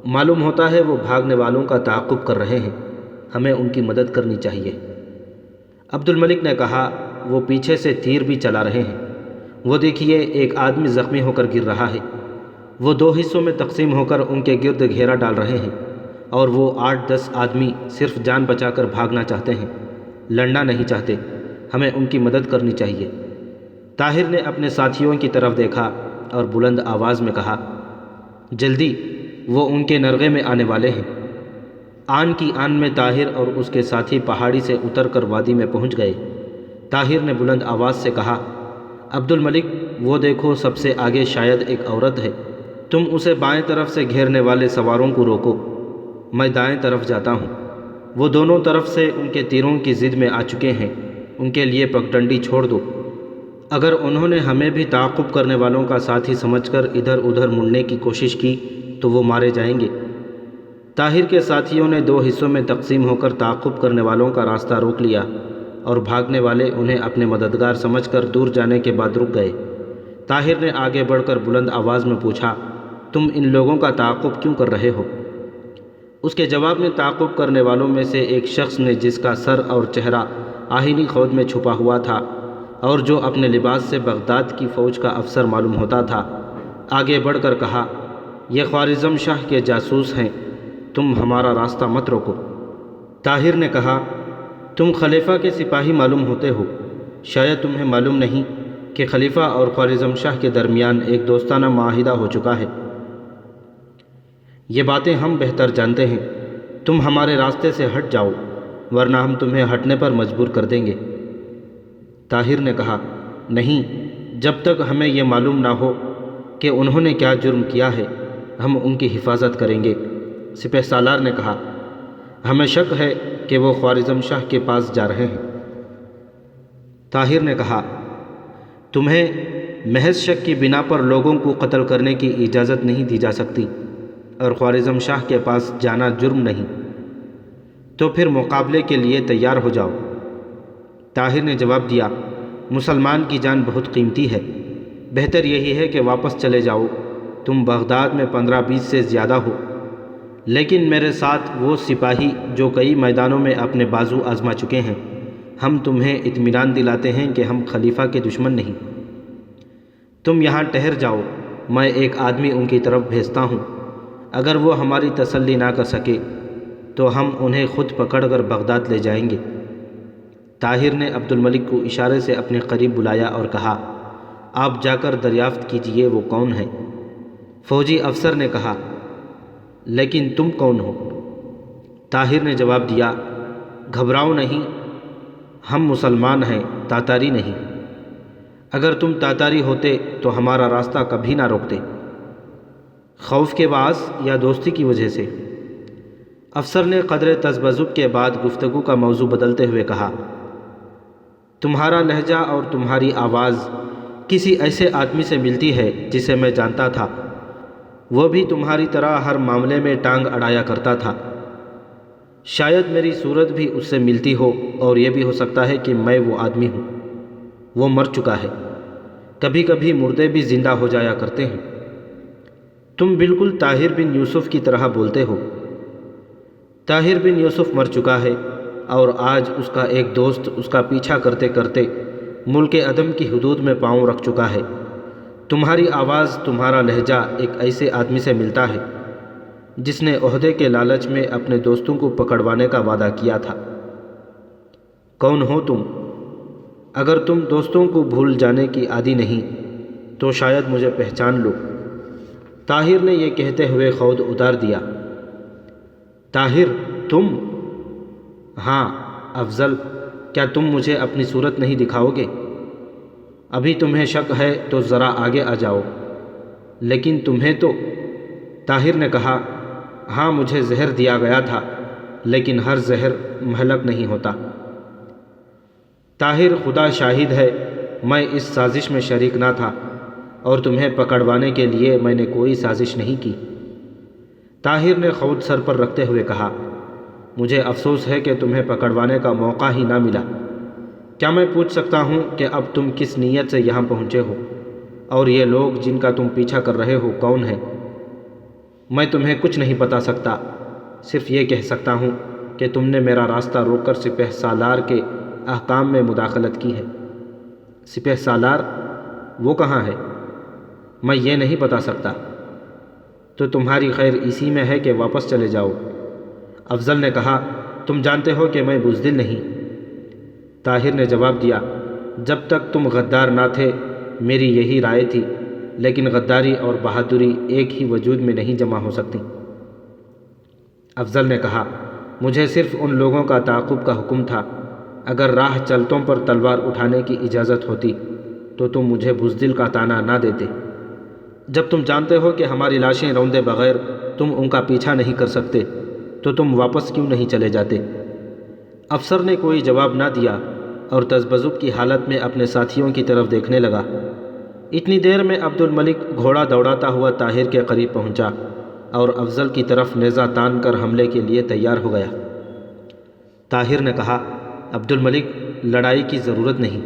معلوم ہوتا ہے وہ بھاگنے والوں کا تعاقب کر رہے ہیں، ہمیں ان کی مدد کرنی چاہیے۔ عبد الملک نے کہا، وہ پیچھے سے تیر بھی چلا رہے ہیں، وہ دیکھیے ایک آدمی زخمی ہو کر گر رہا ہے۔ وہ 2 حصوں میں تقسیم ہو کر ان کے گرد گھیرا ڈال رہے ہیں، اور وہ 8-10 آدمی صرف جان بچا کر بھاگنا چاہتے ہیں، لڑنا نہیں چاہتے، ہمیں ان کی مدد کرنی چاہیے۔ طاہر نے اپنے ساتھیوں کی طرف دیکھا اور بلند آواز میں کہا، جلدی، وہ ان کے نرغے میں آنے والے ہیں۔ آن کی آن میں طاہر اور اس کے ساتھی پہاڑی سے اتر کر وادی میں پہنچ گئے۔ طاہر نے بلند آواز سے کہا، عبد الملک، وہ دیکھو سب سے آگے شاید ایک عورت ہے، تم اسے بائیں طرف سے گھیرنے والے سواروں کو روکو، میں دائیں طرف جاتا ہوں۔ وہ دونوں طرف سے ان کے تیروں کی زد میں آ چکے ہیں، ان کے لیے پگڈنڈی چھوڑ دو۔ اگر انہوں نے ہمیں بھی تعاقب کرنے والوں کا ساتھی سمجھ کر ادھر ادھر مڑنے کی کوشش کی تو وہ مارے جائیں گے۔ طاہر کے ساتھیوں نے 2 حصوں میں تقسیم ہو کر تعاقب کرنے والوں کا راستہ روک لیا، اور بھاگنے والے انہیں اپنے مددگار سمجھ کر دور جانے کے بعد رک گئے۔ طاہر نے آگے بڑھ کر بلند آواز میں پوچھا، تم ان لوگوں کا تعاقب کیوں کر رہے ہو؟ اس کے جواب میں تعاقب کرنے والوں میں سے ایک شخص نے، جس کا سر اور چہرہ آہنی خود میں چھپا ہوا تھا اور جو اپنے لباس سے بغداد کی فوج کا افسر معلوم ہوتا تھا، آگے بڑھ کر کہا، یہ خوارزم شاہ کے جاسوس ہیں، تم ہمارا راستہ مت روکو۔ طاہر نے کہا، تم خلیفہ کے سپاہی معلوم ہوتے ہو، شاید تمہیں معلوم نہیں کہ خلیفہ اور خوارزم شاہ کے درمیان ایک دوستانہ معاہدہ ہو چکا ہے۔ یہ باتیں ہم بہتر جانتے ہیں، تم ہمارے راستے سے ہٹ جاؤ ورنہ ہم تمہیں ہٹنے پر مجبور کر دیں گے۔ طاہر نے کہا، نہیں، جب تک ہمیں یہ معلوم نہ ہو کہ انہوں نے کیا جرم کیا ہے ہم ان کی حفاظت کریں گے۔ سپہ سالار نے کہا، ہمیں شک ہے کہ وہ خوارزم شاہ کے پاس جا رہے ہیں۔ طاہر نے کہا، تمہیں محض شک کی بنا پر لوگوں کو قتل کرنے کی اجازت نہیں دی جا سکتی، اور خوارزم شاہ کے پاس جانا جرم نہیں، تو پھر مقابلے کے لیے تیار ہو جاؤ۔ طاہر نے جواب دیا، مسلمان کی جان بہت قیمتی ہے، بہتر یہی ہے کہ واپس چلے جاؤ، تم بغداد میں 15-20 سے زیادہ ہو، لیکن میرے ساتھ وہ سپاہی جو کئی میدانوں میں اپنے بازو آزما چکے ہیں، ہم تمہیں اطمینان دلاتے ہیں کہ ہم خلیفہ کے دشمن نہیں۔ تم یہاں ٹھہر جاؤ، میں ایک آدمی ان کی طرف بھیجتا ہوں، اگر وہ ہماری تسلی نہ کر سکے تو ہم انہیں خود پکڑ کر بغداد لے جائیں گے۔ طاہر نے عبد الملک کو اشارے سے اپنے قریب بلایا اور کہا، آپ جا کر دریافت کیجئے وہ کون ہے۔ فوجی افسر نے کہا، لیکن تم کون ہو؟ طاہر نے جواب دیا، گھبراؤ نہیں، ہم مسلمان ہیں، تاتاری نہیں۔ اگر تم تاتاری ہوتے تو ہمارا راستہ کبھی نہ روکتے۔ خوف کے باعث یا دوستی کی وجہ سے؟ افسر نے قدر تذبذب کے بعد گفتگو کا موضوع بدلتے ہوئے کہا، تمہارا لہجہ اور تمہاری آواز کسی ایسے آدمی سے ملتی ہے جسے میں جانتا تھا، وہ بھی تمہاری طرح ہر معاملے میں ٹانگ اڑایا کرتا تھا۔ شاید میری صورت بھی اس سے ملتی ہو، اور یہ بھی ہو سکتا ہے کہ میں وہ آدمی ہوں۔ وہ مر چکا ہے، کبھی کبھی مردے بھی زندہ ہو جایا کرتے ہیں۔ تم بالکل طاہر بن یوسف کی طرح بولتے ہو۔ طاہر بن یوسف مر چکا ہے، اور آج اس کا ایک دوست اس کا پیچھا کرتے کرتے ملک عدم کی حدود میں پاؤں رکھ چکا ہے۔ تمہاری آواز، تمہارا لہجہ ایک ایسے آدمی سے ملتا ہے جس نے عہدے کے لالچ میں اپنے دوستوں کو پکڑوانے کا وعدہ کیا تھا۔ کون ہو تم؟ اگر تم دوستوں کو بھول جانے کی عادی نہیں تو شاید مجھے پہچان لو۔ طاہر نے یہ کہتے ہوئے خود اتار دیا۔ طاہر، تم؟ ہاں افضل، کیا تم مجھے اپنی صورت نہیں دکھاؤ گے؟ ابھی تمہیں شک ہے تو ذرا آگے آ جاؤ۔ لیکن تمہیں تو؟ طاہر نے کہا، ہاں مجھے زہر دیا گیا تھا، لیکن ہر زہر مہلک نہیں ہوتا۔ طاہر، خدا شاہد ہے، میں اس سازش میں شریک نہ تھا، اور تمہیں پکڑوانے کے لیے میں نے کوئی سازش نہیں کی۔ طاہر نے خود سر پر رکھتے ہوئے کہا، مجھے افسوس ہے کہ تمہیں پکڑوانے کا موقع ہی نہ ملا۔ کیا میں پوچھ سکتا ہوں کہ اب تم کس نیت سے یہاں پہنچے ہو، اور یہ لوگ جن کا تم پیچھا کر رہے ہو کون ہیں؟ میں تمہیں کچھ نہیں بتا سکتا، صرف یہ کہہ سکتا ہوں کہ تم نے میرا راستہ روک کر سپہ سالار کے احکام میں مداخلت کی ہے۔ سپہ سالار وہ کہاں ہے؟ میں یہ نہیں بتا سکتا۔ تو تمہاری خیر اسی میں ہے کہ واپس چلے جاؤ۔ افضل نے کہا، تم جانتے ہو کہ میں بزدل نہیں۔ طاہر نے جواب دیا، جب تک تم غدار نہ تھے میری یہی رائے تھی، لیکن غداری اور بہادری ایک ہی وجود میں نہیں جمع ہو سکتی۔ افضل نے کہا، مجھے صرف ان لوگوں کا تعاقب کا حکم تھا، اگر راہ چلتوں پر تلوار اٹھانے کی اجازت ہوتی تو تم مجھے بزدل کا طعنہ نہ دیتے۔ جب تم جانتے ہو کہ ہماری لاشیں روندے بغیر تم ان کا پیچھا نہیں کر سکتے تو تم واپس کیوں نہیں چلے جاتے؟ افسر نے کوئی جواب نہ دیا اور تذبذب کی حالت میں اپنے ساتھیوں کی طرف دیکھنے لگا۔ اتنی دیر میں عبد الملک گھوڑا دوڑاتا ہوا طاہر کے قریب پہنچا اور افضل کی طرف نیزہ تان کر حملے کے لیے تیار ہو گیا۔ طاہر نے کہا، عبد الملک، لڑائی کی ضرورت نہیں،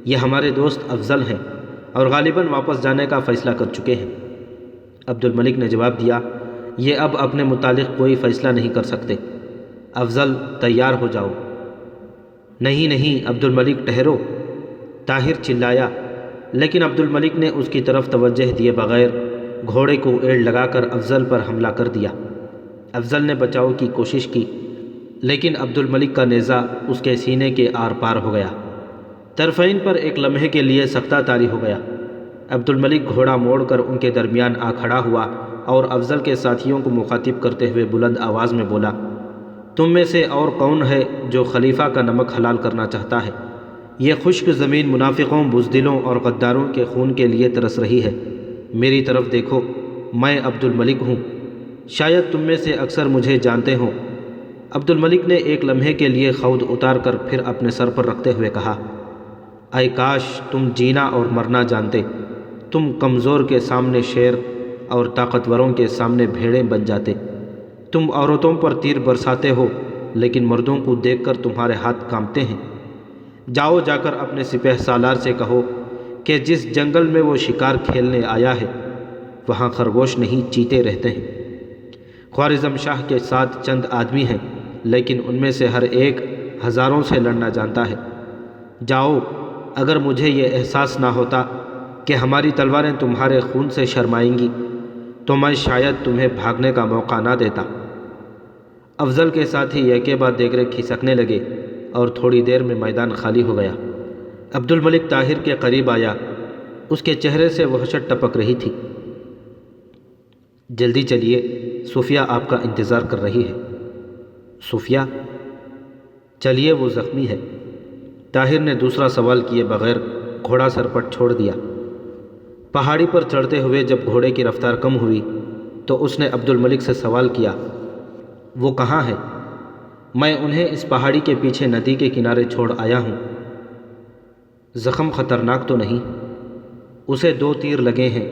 یہ ہمارے دوست افضل ہیں اور غالباً واپس جانے کا فیصلہ کر چکے ہیں۔ عبد الملک نے جواب دیا، یہ اب اپنے متعلق کوئی فیصلہ نہیں کر سکتے۔ افضل، تیار ہو جاؤ۔ نہیں نہیں عبد الملک، ٹھہرو، طاہر چلایا، لیکن عبد الملک نے اس کی طرف توجہ دیے بغیر گھوڑے کو ایڑ لگا کر افضل پر حملہ کر دیا۔ افضل نے بچاؤ کی کوشش کی، لیکن عبد الملک کا نیزہ اس کے سینے کے آر پار ہو گیا۔ طرفین پر ایک لمحے کے لیے سختہ طاری ہو گیا۔ عبد الملک گھوڑا موڑ کر ان کے درمیان آ کھڑا ہوا اور افضل کے ساتھیوں کو مخاطب کرتے ہوئے بلند آواز میں بولا، تم میں سے اور کون ہے جو خلیفہ کا نمک حلال کرنا چاہتا ہے؟ یہ خشک زمین منافقوں، بزدلوں اور غداروں کے خون کے لیے ترس رہی ہے۔ میری طرف دیکھو، میں عبد الملک ہوں، شاید تم میں سے اکثر مجھے جانتے ہوں۔ عبد الملک نے ایک لمحے کے لیے خود اتار کر پھر اپنے سر پر رکھتے ہوئے کہا، اے کاش تم جینا اور مرنا جانتے، تم کمزور کے سامنے شیر اور طاقتوروں کے سامنے بھیڑیں بن جاتے۔ تم عورتوں پر تیر برساتے ہو، لیکن مردوں کو دیکھ کر تمہارے ہاتھ کانپتے ہیں۔ جاؤ، جا کر اپنے سپہ سالار سے کہو کہ جس جنگل میں وہ شکار کھیلنے آیا ہے وہاں خرگوش نہیں، چیتے رہتے ہیں۔ خوارزم شاہ کے ساتھ چند آدمی ہیں، لیکن ان میں سے ہر ایک ہزاروں سے لڑنا جانتا ہے۔ جاؤ، اگر مجھے یہ احساس نہ ہوتا کہ ہماری تلواریں تمہارے خون سے شرمائیں گی تو میں شاید تمہیں بھاگنے کا موقع نہ دیتا۔ افضل کے ساتھی یکے بعد دیگرے کھسکنے لگے اور تھوڑی دیر میں میدان خالی ہو گیا۔ عبد الملک طاہر کے قریب آیا، اس کے چہرے سے وحشت ٹپک رہی تھی۔ جلدی چلیے، صوفیہ آپ کا انتظار کر رہی ہے۔ صوفیہ؟ چلیے، وہ زخمی ہے۔ طاہر نے دوسرا سوال کیے بغیر گھوڑا سرپٹ چھوڑ دیا۔ پہاڑی پر چڑھتے ہوئے جب گھوڑے کی رفتار کم ہوئی تو اس نے عبد الملک سے سوال کیا، وہ کہاں ہے؟ میں انہیں اس پہاڑی کے پیچھے ندی کے کنارے چھوڑ آیا ہوں۔ زخم خطرناک تو نہیں؟ اسے 2 تیر لگے ہیں،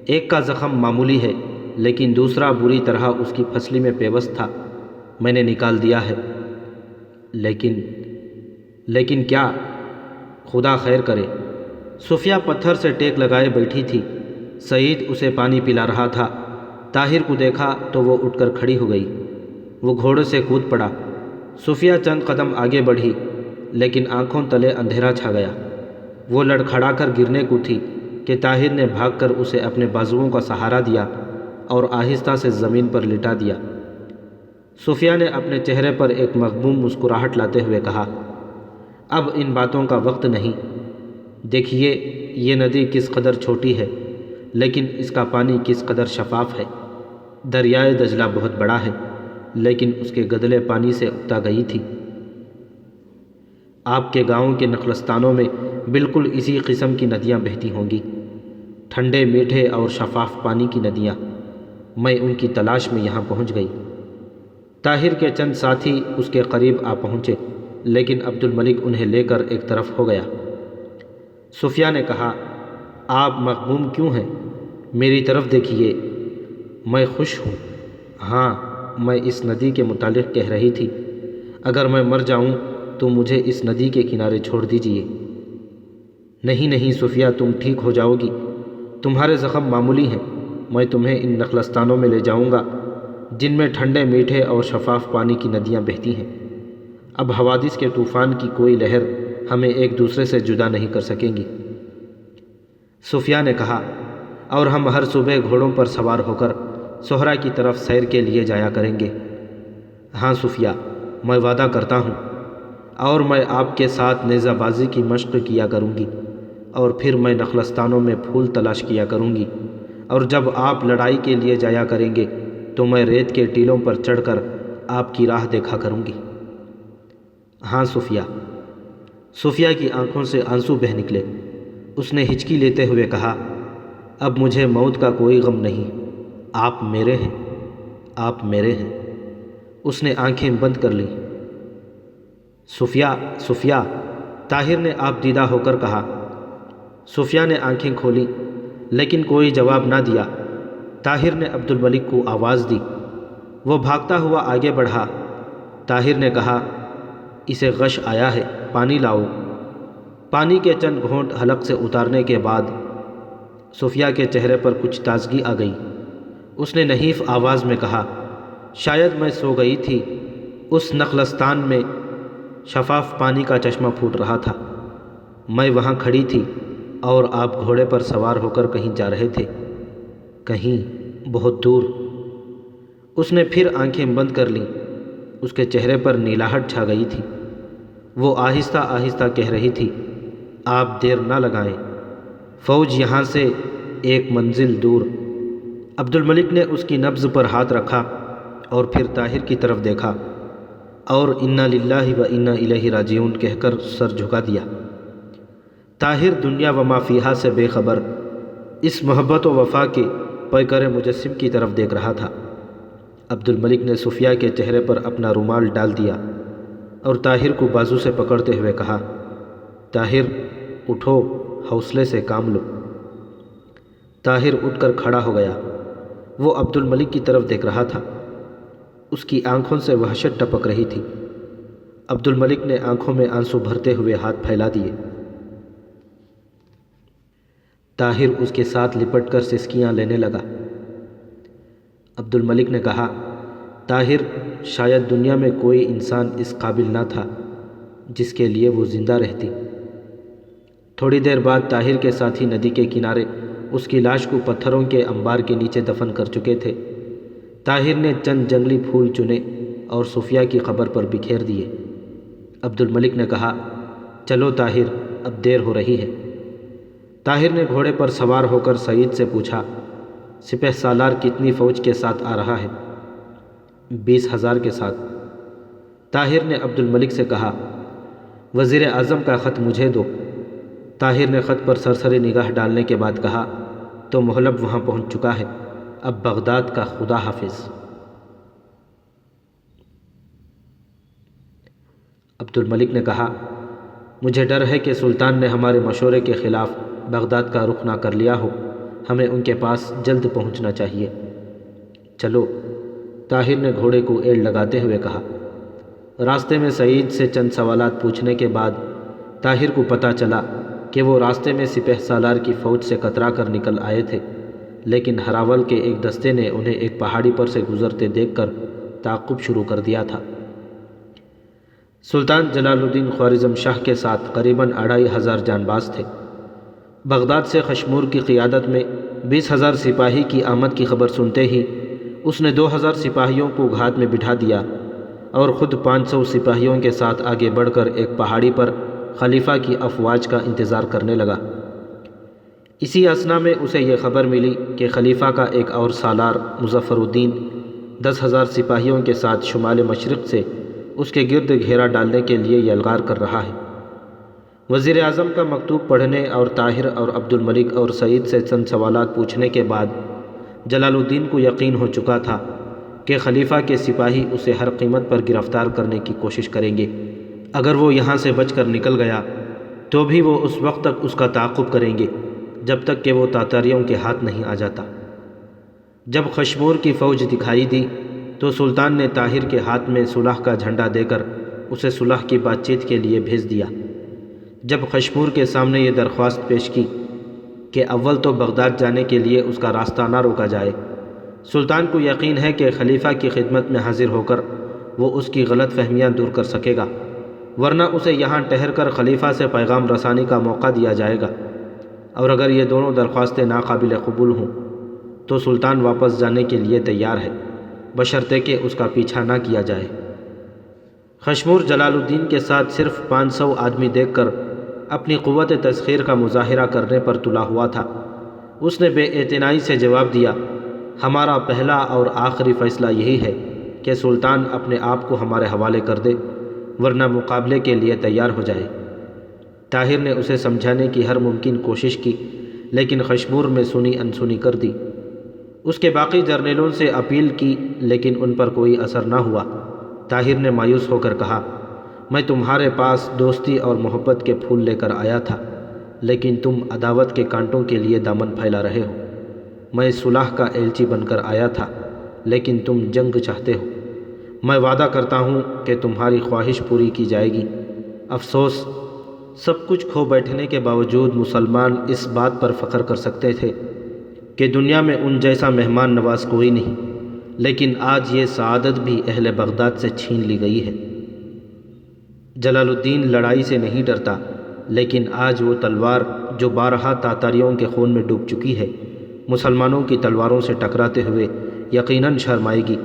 ایک کا زخم معمولی ہے لیکن دوسرا بری طرح اس کی پھسلی میں پیوست تھا، میں نے نکال دیا ہے۔ لیکن کیا؟ خدا خیر کرے۔ صوفیہ پتھر سے ٹیک لگائے بیٹھی تھی، سعید اسے پانی پلا رہا تھا۔ طاہر کو دیکھا تو وہ اٹھ کر کھڑی ہو گئی۔ وہ گھوڑے سے کود پڑا۔ صوفیہ چند قدم آگے بڑھی، لیکن آنکھوں تلے اندھیرا چھا گیا۔ وہ لڑکھڑا کر گرنے کو تھی کہ طاہر نے بھاگ کر اسے اپنے بازوؤں کا سہارا دیا اور آہستہ سے زمین پر لٹا دیا۔ صوفیہ نے اپنے چہرے پر ایک مغموم مسکراہٹ لاتے ہوئے کہا، اب ان باتوں کا وقت نہیں۔ دیکھیے یہ ندی کس قدر چھوٹی ہے، لیکن اس کا پانی کس قدر شفاف ہے۔ دریائے دجلہ بہت بڑا ہے، لیکن اس کے گدلے پانی سے اکتا گئی تھی۔ آپ کے گاؤں کے نخلستانوں میں بالکل اسی قسم کی ندیاں بہتی ہوں گی، ٹھنڈے میٹھے اور شفاف پانی کی ندیاں۔ میں ان کی تلاش میں یہاں پہنچ گئی۔ طاہر کے چند ساتھی اس کے قریب آ پہنچے، لیکن عبد الملک انہیں لے کر ایک طرف ہو گیا۔ صوفیہ نے کہا، آپ مغموم کیوں ہیں؟ میری طرف دیکھیے، میں خوش ہوں۔ ہاں، میں اس ندی کے متعلق کہہ رہی تھی، اگر میں مر جاؤں تو مجھے اس ندی کے کنارے چھوڑ دیجیے۔ نہیں نہیں صوفیہ، تم ٹھیک ہو جاؤ گی، تمہارے زخم معمولی ہیں، میں تمہیں ان نخلستانوں میں لے جاؤں گا جن میں ٹھنڈے میٹھے اور شفاف پانی کی ندیاں بہتی ہیں۔ اب حوادث کے طوفان کی کوئی لہر ہمیں ایک دوسرے سے جدا نہیں کر سکیں گی۔ صفیہ نے کہا، اور ہم ہر صبح گھوڑوں پر سوار ہو کر صحرا کی طرف سیر کے لیے جایا کریں گے۔ ہاں صفیہ، میں وعدہ کرتا ہوں، اور میں آپ کے ساتھ نیزہ بازی کی مشق کیا کروں گی، اور پھر میں نخلستانوں میں پھول تلاش کیا کروں گی، اور جب آپ لڑائی کے لیے جایا کریں گے تو میں ریت کے ٹیلوں پر چڑھ کر آپ کی راہ دیکھا کروں گی۔ ہاں صفیہ۔ صفیہ کی آنکھوں سے آنسو بہہ نکلے۔ اس نے ہچکی لیتے ہوئے کہا، اب مجھے موت کا کوئی غم نہیں، آپ میرے ہیں، آپ میرے ہیں۔ اس نے آنکھیں بند کر لیں۔ صفیہ، صفیہ، طاہر نے آپ دیدہ ہو کر کہا۔ صفیہ نے آنکھیں کھولیں لیکن کوئی جواب نہ دیا۔ طاہر نے عبد الملک کو آواز دی۔ وہ بھاگتا ہوا آگے بڑھا۔ طاہر نے کہا، اسے غش آیا ہے، پانی لاؤ۔ پانی کے چند گھونٹ حلق سے اتارنے کے بعد صفیہ کے چہرے پر کچھ تازگی آ گئی۔ اس نے نحیف آواز میں کہا، شاید میں سو گئی تھی۔ اس نخلستان میں شفاف پانی کا چشمہ پھوٹ رہا تھا۔ میں وہاں کھڑی تھی اور آپ گھوڑے پر سوار ہو کر کہیں جا رہے تھے، کہیں بہت دور۔ اس نے پھر آنکھیں بند کر لیں۔ اس کے چہرے پر نیلاہٹ چھا گئی تھی۔ وہ آہستہ آہستہ کہہ رہی تھی، آپ دیر نہ لگائیں، فوج یہاں سے ایک منزل دور۔ عبد الملک نے اس کی نبض پر ہاتھ رکھا اور پھر طاہر کی طرف دیکھا اور انا للہ و انا الیہ راجعون کہہ کر سر جھکا دیا۔ طاہر دنیا و ما فیہا سے بے خبر اس محبت و وفا کے پیکر مجسم کی طرف دیکھ رہا تھا۔ عبد الملک نے صفیہ کے چہرے پر اپنا رومال ڈال دیا اور طاہر کو بازو سے پکڑتے ہوئے کہا، طاہر اٹھو، حوصلے سے کام لو۔ طاہر اٹھ کر کھڑا ہو گیا۔ وہ عبد الملک کی طرف دیکھ رہا تھا۔ اس کی آنکھوں سے وحشت ٹپک رہی تھی۔ عبد الملک نے آنکھوں میں آنسو بھرتے ہوئے ہاتھ پھیلا دیے۔ طاہر اس کے ساتھ لپٹ کر سسکیاں لینے لگا۔ عبد الملک نے کہا، طاہر، شاید دنیا میں کوئی انسان اس قابل نہ تھا جس کے لیے وہ زندہ رہتی۔ تھوڑی دیر بعد طاہر کے ساتھی ندی کے کنارے اس کی لاش کو پتھروں کے انبار کے نیچے دفن کر چکے تھے۔ طاہر نے چند جنگلی پھول چنے اور صفیہ کی قبر پر بکھیر دیے۔ عبد الملک نے کہا، چلو طاہر، اب دیر ہو رہی ہے۔ طاہر نے گھوڑے پر سوار ہو کر سعید سے پوچھا، سپہ سالار کتنی فوج کے ساتھ آ رہا ہے؟ 20,000 کے ساتھ۔ طاہر نے عبد الملک سے کہا، وزیر اعظم کا خط مجھے دو۔ طاہر نے خط پر سرسری نگاہ ڈالنے کے بعد کہا، تو محلب وہاں پہنچ چکا ہے، اب بغداد کا خدا حافظ۔ عبد الملک نے کہا، مجھے ڈر ہے کہ سلطان نے ہمارے مشورے کے خلاف بغداد کا رخ نہ کر لیا ہو، ہمیں ان کے پاس جلد پہنچنا چاہیے۔ چلو، طاہر نے گھوڑے کو ایڑ لگاتے ہوئے کہا۔ راستے میں سعید سے چند سوالات پوچھنے کے بعد طاہر کو پتہ چلا کہ وہ راستے میں سپہ سالار کی فوج سے کترا کر نکل آئے تھے، لیکن ہراول کے ایک دستے نے انہیں ایک پہاڑی پر سے گزرتے دیکھ کر تعقب شروع کر دیا تھا۔ سلطان جلال الدین خوارزم شاہ کے ساتھ قریباً 2500 جان باز تھے۔ بغداد سے خشمور کی قیادت میں 20,000 سپاہی کی آمد کی خبر سنتے ہی اس نے 2,000 سپاہیوں کو گھات میں بٹھا دیا اور خود 500 سپاہیوں کے ساتھ آگے بڑھ کر ایک پہاڑی پر خلیفہ کی افواج کا انتظار کرنے لگا۔ اسی اثنا میں اسے یہ خبر ملی کہ خلیفہ کا ایک اور سالار مظفر الدین 10,000 سپاہیوں کے ساتھ شمال مشرق سے اس کے گرد گھیرا ڈالنے کے لیے یلغار کر رہا ہے۔ وزیر اعظم کا مکتوب پڑھنے اور طاہر اور عبد الملک اور سعید سے چند سوالات پوچھنے کے بعد جلال الدین کو یقین ہو چکا تھا کہ خلیفہ کے سپاہی اسے ہر قیمت پر گرفتار کرنے کی کوشش کریں گے۔ اگر وہ یہاں سے بچ کر نکل گیا تو بھی وہ اس وقت تک اس کا تعاقب کریں گے جب تک کہ وہ تاتاریوں کے ہاتھ نہیں آ جاتا۔ جب خشمور کی فوج دکھائی دی تو سلطان نے طاہر کے ہاتھ میں صلح کا جھنڈا دے کر اسے صلح کی بات چیت کے لیے بھیج دیا۔ جب خشمور کے سامنے یہ درخواست پیش کی کہ اول تو بغداد جانے کے لیے اس کا راستہ نہ روکا جائے۔ سلطان کو یقین ہے کہ خلیفہ کی خدمت میں حاضر ہو کر وہ اس کی غلط فہمیاں دور کر سکے گا، ورنہ اسے یہاں ٹھہر کر خلیفہ سے پیغام رسانی کا موقع دیا جائے گا، اور اگر یہ دونوں درخواستیں ناقابل قبول ہوں تو سلطان واپس جانے کے لیے تیار ہے، بشرطے کہ اس کا پیچھا نہ کیا جائے۔ خشمور جلال الدین کے ساتھ صرف 500 آدمی دیکھ کر اپنی قوت تسخیر کا مظاہرہ کرنے پر تلا ہوا تھا۔ اس نے بے اعتنائی سے جواب دیا، ہمارا پہلا اور آخری فیصلہ یہی ہے کہ سلطان اپنے آپ کو ہمارے حوالے کر دے، ورنہ مقابلے کے لیے تیار ہو جائے۔ طاہر نے اسے سمجھانے کی ہر ممکن کوشش کی، لیکن خشمور میں سنی انسنی کر دی۔ اس کے باقی جرنیلوں سے اپیل کی، لیکن ان پر کوئی اثر نہ ہوا۔ طاہر نے مایوس ہو کر کہا، میں تمہارے پاس دوستی اور محبت کے پھول لے کر آیا تھا، لیکن تم عداوت کے کانٹوں کے لیے دامن پھیلا رہے ہو۔ میں صلح کا ایلچی بن کر آیا تھا، لیکن تم جنگ چاہتے ہو۔ میں وعدہ کرتا ہوں کہ تمہاری خواہش پوری کی جائے گی۔ افسوس، سب کچھ کھو بیٹھنے کے باوجود مسلمان اس بات پر فخر کر سکتے تھے کہ دنیا میں ان جیسا مہمان نواز کوئی نہیں، لیکن آج یہ سعادت بھی اہل بغداد سے چھین لی گئی ہے۔ جلال الدین لڑائی سے نہیں ڈرتا، لیکن آج وہ تلوار جو بارہا تاتاریوں کے خون میں ڈوب چکی ہے، مسلمانوں کی تلواروں سے ٹکراتے ہوئے یقیناً شرمائے گی۔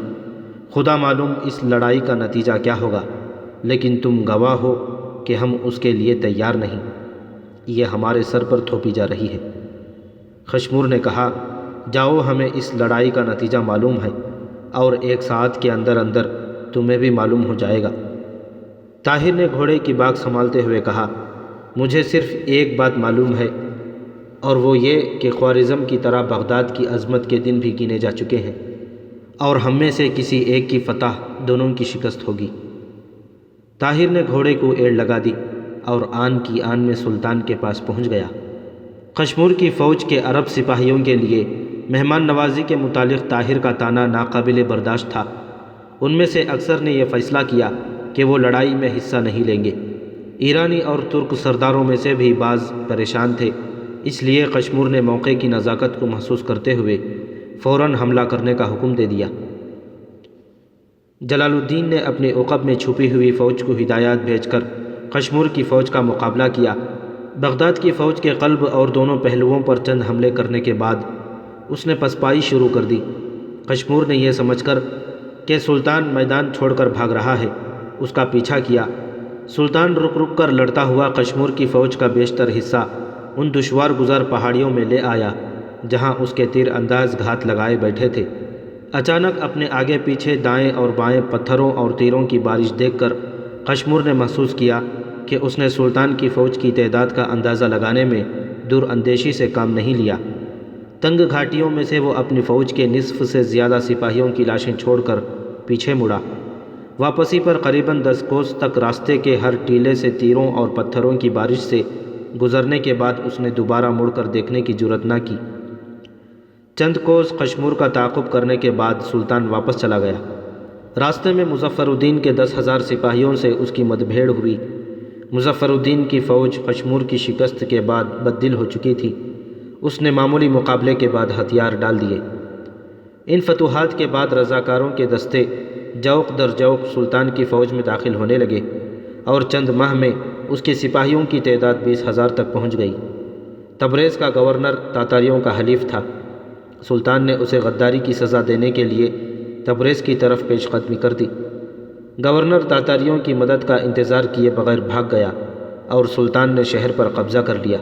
خدا معلوم اس لڑائی کا نتیجہ کیا ہوگا، لیکن تم گواہ ہو کہ ہم اس کے لیے تیار نہیں۔ یہ ہمارے سر پر تھوپی جا رہی ہے۔ خشمور نے کہا، جاؤ، ہمیں اس لڑائی کا نتیجہ معلوم ہے، اور 1 ساعت کے اندر اندر تمہیں بھی معلوم ہو جائے گا۔ طاہر نے گھوڑے کی باگ سنبھالتے ہوئے کہا، مجھے صرف ایک بات معلوم ہے، اور وہ یہ کہ خوارزم کی طرح بغداد کی عظمت کے دن بھی گنے جا چکے ہیں، اور ہم میں سے کسی ایک کی فتح دونوں کی شکست ہوگی۔ طاہر نے گھوڑے کو ایڑ لگا دی اور آن کی آن میں سلطان کے پاس پہنچ گیا۔ خشمور کی فوج کے عرب سپاہیوں کے لیے مہمان نوازی کے متعلق طاہر کا طعنہ ناقابل برداشت تھا۔ ان میں سے اکثر نے یہ فیصلہ کیا کہ وہ لڑائی میں حصہ نہیں لیں گے۔ ایرانی اور ترک سرداروں میں سے بھی بعض پریشان تھے، اس لیے خشمور نے موقع کی نزاکت کو محسوس کرتے ہوئے فوراً حملہ کرنے کا حکم دے دیا۔ جلال الدین نے اپنے عقب میں چھپی ہوئی فوج کو ہدایات بھیج کر خشمور کی فوج کا مقابلہ کیا۔ بغداد کی فوج کے قلب اور دونوں پہلوؤں پر چند حملے کرنے کے بعد اس نے پسپائی شروع کر دی۔ خشمور نے یہ سمجھ کر کہ سلطان میدان چھوڑ کر بھاگ رہا ہے، اس کا پیچھا کیا۔ سلطان رک رک کر لڑتا ہوا خشمور کی فوج کا بیشتر حصہ ان دشوار گزار پہاڑیوں میں لے آیا جہاں اس کے تیر انداز گھات لگائے بیٹھے تھے۔ اچانک اپنے آگے پیچھے دائیں اور بائیں پتھروں اور تیروں کی بارش دیکھ کر خشمور نے محسوس کیا کہ اس نے سلطان کی فوج کی تعداد کا اندازہ لگانے میں دور اندیشی سے کام نہیں لیا۔ تنگ گھاٹیوں میں سے وہ اپنی فوج کے نصف سے زیادہ سپاہیوں کی لاشیں چھوڑ کر پیچھے مڑا۔ واپسی پر قریباً 10 کوس تک راستے کے ہر ٹیلے سے تیروں اور پتھروں کی بارش سے گزرنے کے بعد اس نے دوبارہ مڑ کر دیکھنے کی جرأت نہ کی۔ چند کوس خشمور کا تعاقب کرنے کے بعد سلطان واپس چلا گیا۔ راستے میں مظفر الدین کے 10,000 سپاہیوں سے اس کی مدبھیڑ ہوئی۔ مظفر الدین کی فوج خشمور کی شکست کے بعد بددل ہو چکی تھی۔ اس نے معمولی مقابلے کے بعد ہتھیار ڈال دیے۔ ان فتوحات کے بعد رضاکاروں کے دستے جوق در جوق سلطان کی فوج میں داخل ہونے لگے، اور چند ماہ میں اس کے سپاہیوں کی تعداد 20,000 تک پہنچ گئی۔ تبریز کا گورنر تاتاریوں کا حلیف تھا۔ سلطان نے اسے غداری کی سزا دینے کے لیے تبریز کی طرف پیش قدمی کر دی۔ گورنر تاتاریوں کی مدد کا انتظار کیے بغیر بھاگ گیا اور سلطان نے شہر پر قبضہ کر لیا۔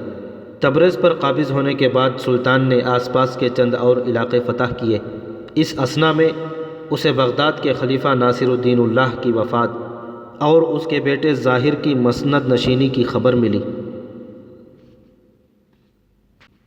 تبریز پر قابض ہونے کے بعد سلطان نے آس پاس کے چند اور علاقے فتح کیے۔ اس اثنا میں اسے بغداد کے خلیفہ ناصر الدین اللہ کی وفات اور اس کے بیٹے ظاہر کی مسند نشینی کی خبر ملی۔